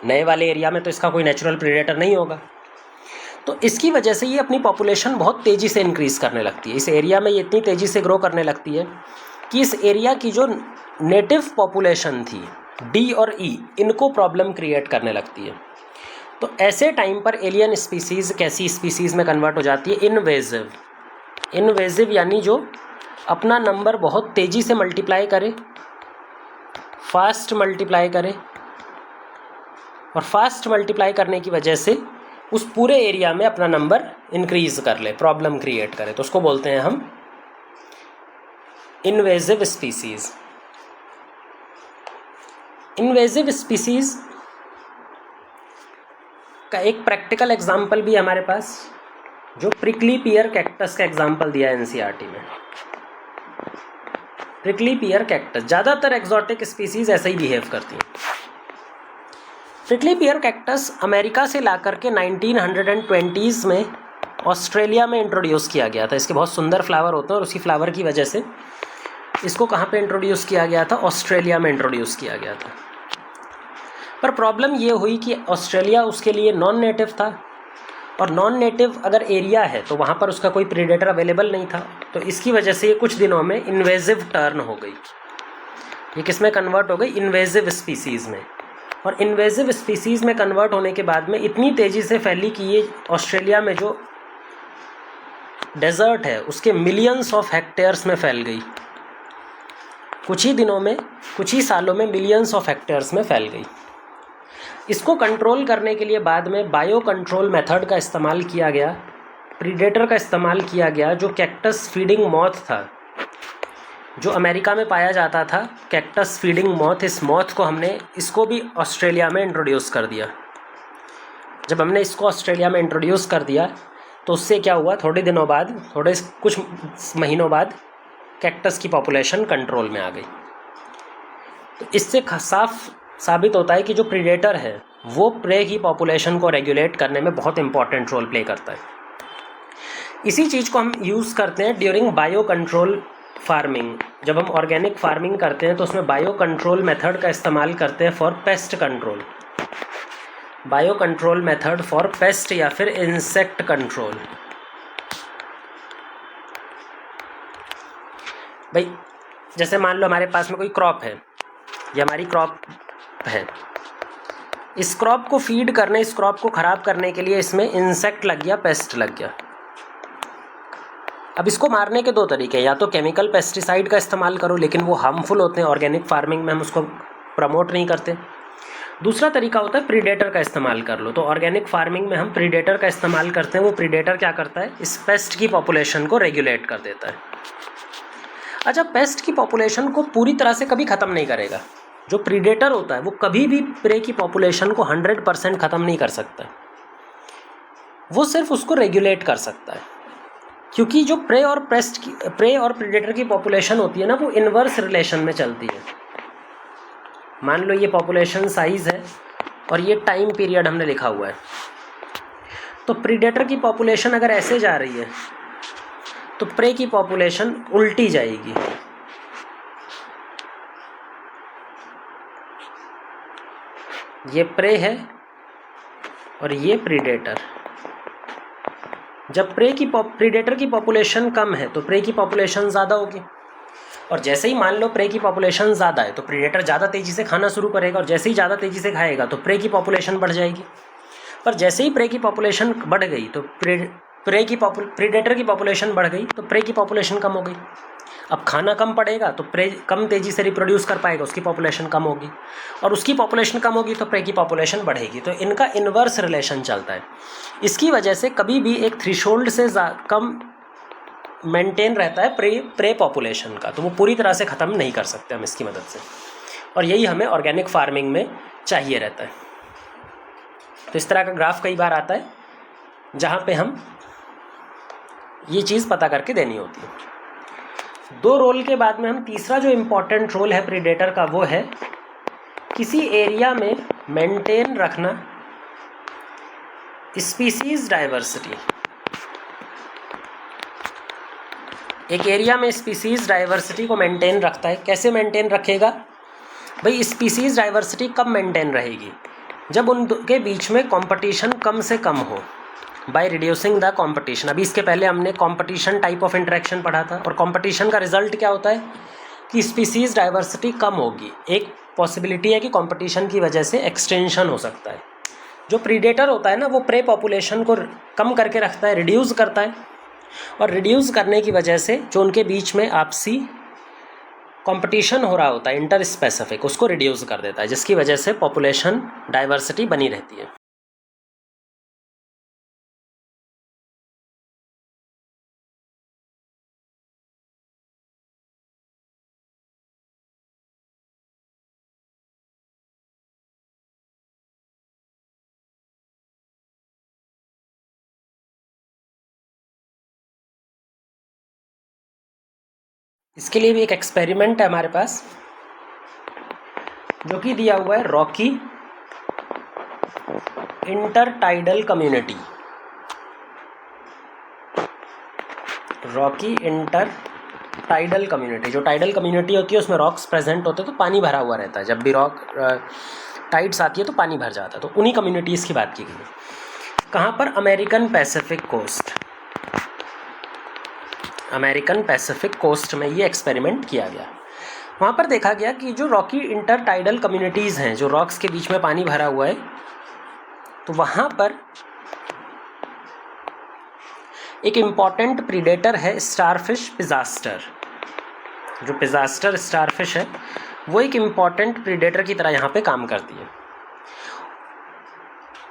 नए वाले एरिया में तो इसका कोई नेचुरल प्रेडेटर नहीं होगा। तो इसकी वजह से ये अपनी पॉपुलेशन बहुत तेज़ी से इंक्रीज़ करने लगती है। इस एरिया में ये इतनी तेज़ी से ग्रो करने लगती है कि इस एरिया की जो नेटिव पॉपुलेशन थी डी और ई, इनको प्रॉब्लम क्रिएट करने लगती है। तो ऐसे टाइम पर एलियन स्पीसीज़ कैसी स्पीसीज़ में कन्वर्ट हो जाती है? इनवेजिव। इनवेजिव यानी जो अपना नंबर बहुत तेज़ी से मल्टीप्लाई करे, फास्ट मल्टीप्लाई करे, और फास्ट मल्टीप्लाई करने की वजह से उस पूरे एरिया में अपना नंबर इंक्रीज कर ले, प्रॉब्लम क्रिएट करे, तो उसको बोलते हैं हम इनवेजिव स्पीसीज। इनवेजिव स्पीसीज का एक प्रैक्टिकल एग्जाम्पल भी हमारे पास, जो प्रिकली पियर कैक्टस का एग्जाम्पल दिया है एनसीईआरटी में। प्रिकली पियर कैक्टस, ज़्यादातर एक्सोटिक स्पीसीज ऐसे ही बिहेव करती हैं। प्रिकली पियर कैक्टस अमेरिका से ला करके 1920s में ऑस्ट्रेलिया में इंट्रोड्यूस किया गया था। इसके बहुत सुंदर फ्लावर होते हैं और उसी फ्लावर की वजह से इसको कहाँ पे इंट्रोड्यूस किया गया था? ऑस्ट्रेलिया में इंट्रोड्यूस किया गया था। पर प्रॉब्लम ये हुई कि ऑस्ट्रेलिया उसके लिए नॉन नेटिव था, और नॉन नेटिव अगर एरिया है तो वहाँ पर उसका कोई प्रीडेटर अवेलेबल नहीं था। तो इसकी वजह से ये कुछ दिनों में इन्वेजिव टर्न हो गई। ये किस में कन्वर्ट हो गई? इन्वेजिव स्पीसीज़ में। और इन्वेजिव स्पीसीज़ में कन्वर्ट होने के बाद में इतनी तेज़ी से फैली कि ये ऑस्ट्रेलिया में जो डेजर्ट है उसके मिलियंस ऑफ हेक्टेयर्स में फैल गई। कुछ ही दिनों में, कुछ ही सालों में मिलियंस ऑफ हेक्टेयर्स में फैल गई। इसको कंट्रोल करने के लिए बाद में बायो कंट्रोल मेथड का इस्तेमाल किया गया, प्रीडेटर का इस्तेमाल किया गया, जो कैक्टस फीडिंग मॉथ था, जो अमेरिका में पाया जाता था, कैक्टस फीडिंग मॉथ। इस मॉथ को हमने, इसको भी ऑस्ट्रेलिया में इंट्रोड्यूस कर दिया। जब हमने इसको ऑस्ट्रेलिया में इंट्रोड्यूस कर दिया तो उससे क्या हुआ? थोड़े दिनों बाद, कुछ महीनों बाद कैक्टस की पॉपुलेशन कंट्रोल में आ गई। तो इससे साफ साबित होता है कि जो प्रीडेटर है वो प्रे की पॉपुलेशन को रेगुलेट करने में बहुत इंपॉर्टेंट रोल प्ले करता है। इसी चीज़ को हम यूज़ करते हैं ड्यूरिंग बायो कंट्रोल फार्मिंग। जब हम ऑर्गेनिक फार्मिंग करते हैं तो उसमें बायो कंट्रोल मेथड का इस्तेमाल करते हैं for pest control. Bio control method for paste या फिर इंसेक्ट कंट्रोल। भाई जैसे मान लो हमारे पास में कोई क्रॉप है, ये हमारी क्रॉप है, इस क्रॉप को फीड करने, इस क्रॉप को ख़राब करने के लिए इसमें इंसेक्ट लग गया, पेस्ट लग गया। अब इसको मारने के दो तरीके हैं, या तो केमिकल पेस्टिसाइड का इस्तेमाल करो, लेकिन वो हार्मफुल होते हैं, ऑर्गेनिक फार्मिंग में हम उसको प्रमोट नहीं करते। दूसरा तरीका होता है प्रीडेटर का इस्तेमाल कर लो। तो ऑर्गेनिक फार्मिंग में हम प्रीडेटर का इस्तेमाल करते हैं। वो प्रीडेटर क्या करता है? इस पेस्ट की पॉपुलेशन को रेगुलेट कर देता है। अच्छा, पेस्ट की पॉपुलेशन को पूरी तरह से कभी ख़त्म नहीं करेगा। जो प्रीडेटर होता है वो कभी भी प्रे की पॉपुलेशन को 100% ख़त्म नहीं कर सकता, वो सिर्फ उसको रेगुलेट कर सकता है। क्योंकि जो प्रे और प्रीडेटर की पॉपुलेशन होती है ना, वो इन्वर्स रिलेशन में चलती है। मान लो ये पॉपुलेशन साइज है और ये टाइम पीरियड हमने लिखा हुआ है, तो प्रीडेटर की पॉपुलेशन अगर ऐसे जा रही है तो प्रे की पॉपुलेशन उल्टी जाएगी। ये प्रे है और ये प्रीडेटर। जब प्रीडेटर की पॉपुलेशन कम है तो प्रे की पॉपुलेशन ज़्यादा होगी, और जैसे ही मान लो प्रे की पॉपुलेशन ज़्यादा है तो प्रीडेटर ज़्यादा तेज़ी से खाना शुरू करेगा, और जैसे ही ज़्यादा तेज़ी से खाएगा तो प्रे की पॉपुलेशन बढ़ जाएगी। पर जैसे ही प्रे की पॉपुलेशन बढ़ गई तो प्रीडेटर की पॉपुलेशन बढ़ गई तो प्रे की पॉपुलेशन कम हो गई। अब खाना कम पड़ेगा तो प्रे कम तेज़ी से रिप्रोड्यूस कर पाएगा, उसकी पॉपुलेशन कम होगी, और उसकी पॉपुलेशन कम होगी तो प्रे की पॉपुलेशन बढ़ेगी। तो इनका इन्वर्स रिलेशन चलता है। इसकी वजह से कभी भी एक थ्रेशोल्ड से कम मेंटेन रहता है प्रे पॉपुलेशन का, तो वो पूरी तरह से ख़त्म नहीं कर सकते हम इसकी मदद से, और यही हमें ऑर्गेनिक फार्मिंग में चाहिए रहता है। तो इस तरह का ग्राफ कई बार आता है जहाँ पे हम ये चीज़ पता करके देनी होती है। 2 रोल के बाद में हम तीसरा जो इम्पोर्टेंट रोल है प्रीडेटर का, वो है किसी एरिया में मेंटेन रखना स्पीसीज डाइवर्सिटी। एक एरिया में स्पीसीज डाइवर्सिटी को मेंटेन रखता है। कैसे मेंटेन रखेगा भाई? स्पीसीज डाइवर्सिटी कब मेंटेन रहेगी? जब उनके बीच में कंपटीशन कम से कम हो। By reducing the competition. अभी इसके पहले हमने कॉम्पिटिशन टाइप ऑफ इंटरेक्शन पढ़ा था, और कॉम्पिटिशन का रिजल्ट क्या होता है कि स्पीसीज डाइवर्सिटी कम होगी। एक पॉसिबिलिटी है कि कॉम्पिटिशन की वजह से एक्सटेंशन हो सकता है। जो प्रीडेटर होता है ना, वो प्रे पॉपुलेशन को कम करके रखता है, रिड्यूस करता है, और रिड्यूस करने की वजह से जो उनके बीच में आपसी कंपटीशन हो रहा होता है इंटर स्पेसिफिक, उसको रिड्यूस कर देता है, जिसकी वजह से पॉपुलेशन डाइवर्सिटी बनी रहती है। इसके लिए भी एक एक्सपेरिमेंट है हमारे पास, जो कि दिया हुआ है Rocky intertidal community. Rocky intertidal community, जो टाइडल कम्युनिटी होती है उसमें रॉक्स प्रेजेंट होते हैं, तो पानी भरा हुआ रहता है। जब भी रॉक टाइड्स आती है तो पानी भर जाता है। तो उन्हीं कम्युनिटीज़ की बात की गई है। कहाँ पर? American Pacific coast. American Pacific coast में ये एक्सपेरिमेंट किया गया। वहाँ पर देखा गया कि जो रॉकी इंटरटाइडल कम्युनिटीज़ हैं, जो रॉक्स के बीच में पानी भरा हुआ है, तो वहाँ पर एक इम्पॉर्टेंट प्रीडेटर है स्टारफिश पिज़ास्टर। जो पिज़ास्टर स्टारफिश है वो एक इम्पॉर्टेंट प्रीडेटर की तरह यहाँ पे काम करती है।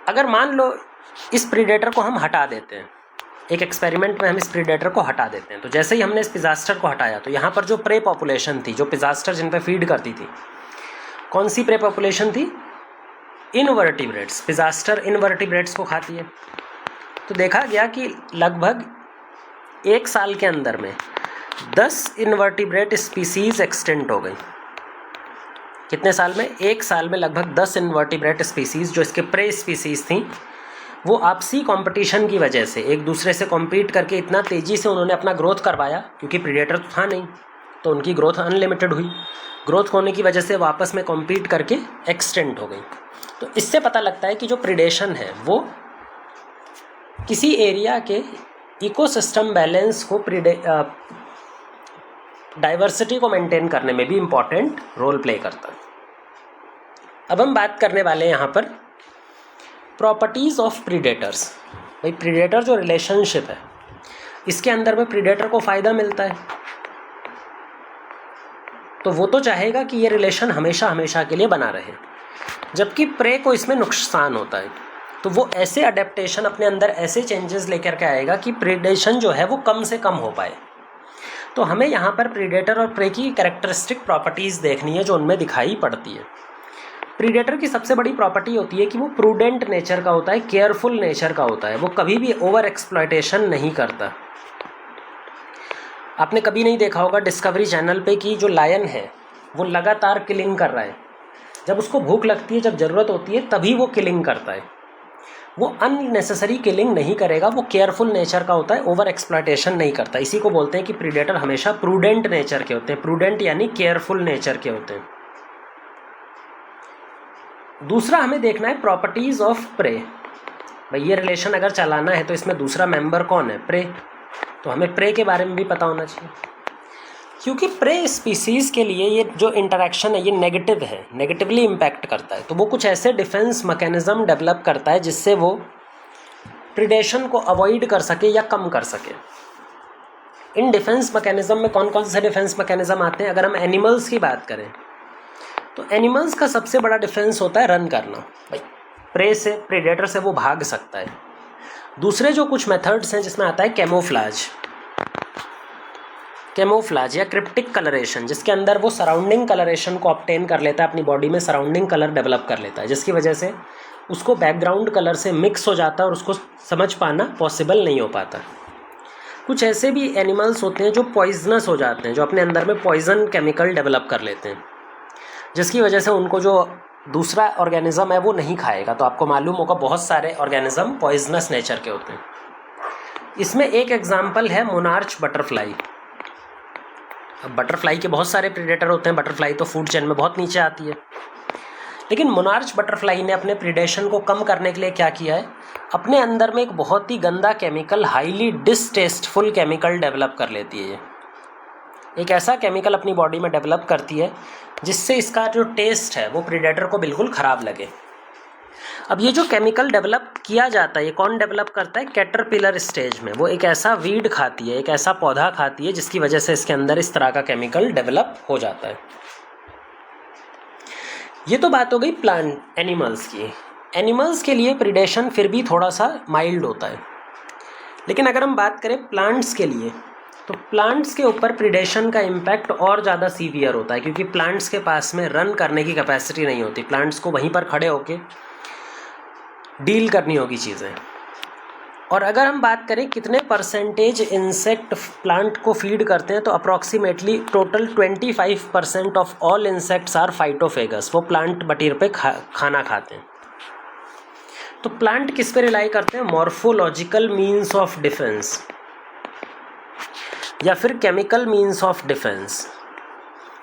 अगर मान लो इस प्रीडेटर को हम हटा देते हैं, एक एक्सपेरिमेंट में हम इस प्रीडेटर को हटा देते हैं, तो जैसे ही हमने इस पिज़ास्टर को हटाया तो यहाँ पर जो प्रे पॉपुलेशन थी, जो पिज़ास्टर जिन पे फीड करती थी, कौन सी प्रे पॉपुलेशन थी? इनवर्टिब्रेट्स। पिज़ास्टर इनवर्टिब्रेट्स को खाती है। तो देखा गया कि लगभग 1 साल के अंदर में 10 इनवर्टिब्रेट स्पीसीज एक्सटेंट हो गई। कितने साल में? 1 साल में लगभग 10 इनवर्टिब्रेट स्पीसीज, जो इसके प्रे स्पीसीज थी, वो आपसी कंपटीशन की वजह से एक दूसरे से कॉम्पीट करके इतना तेज़ी से उन्होंने अपना ग्रोथ करवाया, क्योंकि प्रीडेटर तो था नहीं, तो उनकी ग्रोथ अनलिमिटेड हुई। ग्रोथ होने की वजह से वो आपस में कॉम्पीट करके एक्सटेंट हो गई। तो इससे पता लगता है कि जो प्रीडेशन है वो किसी एरिया के इकोसिस्टम बैलेंस को, डाइवर्सिटी को मेंटेन करने में भी इम्पॉर्टेंट रोल प्ले करता है। अब हम बात करने वाले हैं यहाँ पर प्रॉपर्टीज़ ऑफ प्रीडेटर्स। भाई प्रीडेटर जो रिलेशनशिप है, इसके अंदर में प्रीडेटर को फ़ायदा मिलता है, तो वो तो चाहेगा कि ये रिलेशन हमेशा हमेशा के लिए बना रहे, जबकि प्रे को इसमें नुकसान होता है। तो वो ऐसे अडेप्टेशन अपने अंदर, ऐसे चेंजेस लेकर के आएगा कि प्रीडेशन जो है वो कम से कम हो पाए। तो हमें यहाँ पर प्रीडेटर और प्रे की कैरेक्टरिस्टिक प्रॉपर्टीज़ देखनी है जो उनमें दिखाई पड़ती है। प्रीडेटर की सबसे बड़ी प्रॉपर्टी होती है कि वो प्रूडेंट नेचर का होता है, केयरफुल नेचर का होता है, वो कभी भी ओवर एक्सप्लॉयटेशन नहीं करता। आपने कभी नहीं देखा होगा डिस्कवरी चैनल पे कि जो लायन है वो लगातार किलिंग कर रहा है। जब उसको भूख लगती है, जब ज़रूरत होती है, तभी वो किलिंग करता है। वो अननेसेसरी किलिंग नहीं करेगा, वो केयरफुल नेचर का होता है, ओवर एक्सप्लॉयटेशन नहीं करता। इसी को बोलते हैं कि प्रीडेटर हमेशा प्रूडेंट नेचर के होते हैं। प्रूडेंट यानी केयरफुल नेचर के होते हैं। दूसरा हमें देखना है प्रॉपर्टीज़ ऑफ प्रे। भाई ये रिलेशन अगर चलाना है तो इसमें दूसरा मेंबर कौन है? प्रे। तो हमें प्रे के बारे में भी पता होना चाहिए, क्योंकि प्रे स्पीसीज़ के लिए ये जो इंटरेक्शन है ये नेगेटिव है, नेगेटिवली इम्पैक्ट करता है। तो वो कुछ ऐसे डिफेंस मैकेनिज्म डेवलप करता है जिससे वो प्रीडेशन को अवॉइड कर सके या कम कर सके। इन डिफेंस मैकेनिज्म में कौन कौन से डिफेंस मैकेनिज्म आते हैं? अगर हम एनिमल्स की बात करें तो एनिमल्स का सबसे बड़ा डिफेंस होता है रन करना। भाई प्रे से, प्रेडेटर से वो भाग सकता है। दूसरे जो कुछ मेथड्स हैं जिसमें आता है कैमोफ्लाज या क्रिप्टिक कलरेशन, जिसके अंदर वो सराउंडिंग कलरेशन को ऑब्टेन कर लेता है, अपनी बॉडी में सराउंडिंग कलर डेवलप कर लेता है, जिसकी वजह से उसको बैकग्राउंड कलर से मिक्स हो जाता है और उसको समझ पाना पॉसिबल नहीं हो पाता। कुछ ऐसे भी एनिमल्स होते हैं जो पॉइजनस हो जाते हैं, जो अपने अंदर में पॉइजन केमिकल डेवलप कर लेते हैं, जिसकी वजह से उनको जो दूसरा ऑर्गेनिज्म है वो नहीं खाएगा। तो आपको मालूम होगा बहुत सारे ऑर्गेनिज्म पॉइजनस नेचर के होते हैं। इसमें एक एग्जांपल है मोनार्च बटरफ्लाई। अब बटरफ्लाई के बहुत सारे प्रेडेटर होते हैं, बटरफ्लाई तो फूड चेन में बहुत नीचे आती है, लेकिन मोनार्च बटरफ्लाई ने अपने प्रीडेशन को कम करने के लिए क्या किया है, अपने अंदर में एक बहुत ही गंदा केमिकल, हाईली डिसटेस्टफुल केमिकल डेवलप कर लेती है। ये एक ऐसा केमिकल अपनी बॉडी में डेवलप करती है जिससे इसका जो टेस्ट है वो प्रीडेटर को बिल्कुल ख़राब लगे। अब ये जो केमिकल डेवलप किया जाता है, ये कौन डेवलप करता है, कैटरपिलर स्टेज में। वो एक ऐसा वीड खाती है, एक ऐसा पौधा खाती है जिसकी वजह से इसके अंदर इस तरह का केमिकल डेवलप हो जाता है। ये तो बात हो गई प्लांट एनिमल्स की। एनिमल्स के लिए प्रीडेशन फिर भी थोड़ा सा माइल्ड होता है, लेकिन अगर हम बात करें प्लांट्स के लिए, तो प्लांट्स के ऊपर प्रीडेशन का इम्पैक्ट और ज़्यादा सीवियर होता है, क्योंकि प्लांट्स के पास में रन करने की कैपेसिटी नहीं होती। प्लांट्स को वहीं पर खड़े होके डील करनी होगी चीज़ें। और अगर हम बात करें कितने परसेंटेज इंसेक्ट प्लांट को फीड करते हैं, तो approximately total 25% of all insects are phytophagous. वो प्लांट मटीरियल पे खाना खाते हैं। तो प्लांट किस पे रिलाई करते हैं, मॉर्फोलॉजिकल मीन्स ऑफ डिफेंस या फिर chemical means of defence.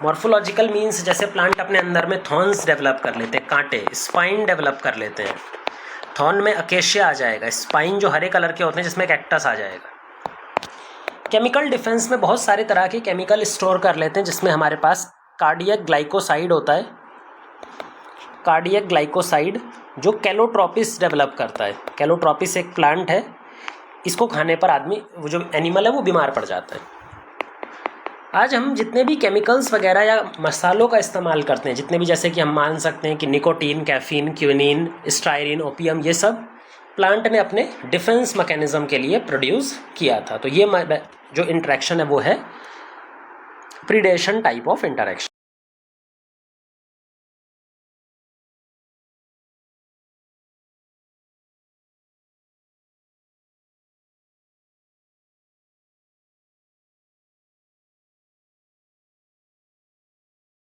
Morphological means जैसे प्लांट अपने अंदर में थॉर्न्स डेवलप कर लेते हैं, कांटे, स्पाइन डेवलप कर लेते हैं। थॉर्न में अकेशिया आ जाएगा, स्पाइन जो हरे कलर के होते हैं जिसमें कैक्टस आ जाएगा। केमिकल डिफेंस में बहुत सारे तरह के केमिकल स्टोर कर लेते हैं, जिसमें हमारे पास कार्डियक ग्लाइकोसाइड होता है। कार्डियक ग्लाइकोसाइड जो कैलोट्रोपिस डेवलप करता है। कैलोट्रोपिस एक प्लांट है, इसको खाने पर आदमी, वो जो एनिमल है वो बीमार पड़ जाता है। आज हम जितने भी केमिकल्स वगैरह या मसालों का इस्तेमाल करते हैं, जितने भी, जैसे कि हम मान सकते हैं कि nicotine, caffeine, quinine, styrene, opium, ये सब प्लांट ने अपने डिफेंस मैकेनिज्म के लिए प्रोड्यूस किया था। तो ये जो इंटरेक्शन है वो है प्रीडेशन टाइप ऑफ इंटरेक्शन।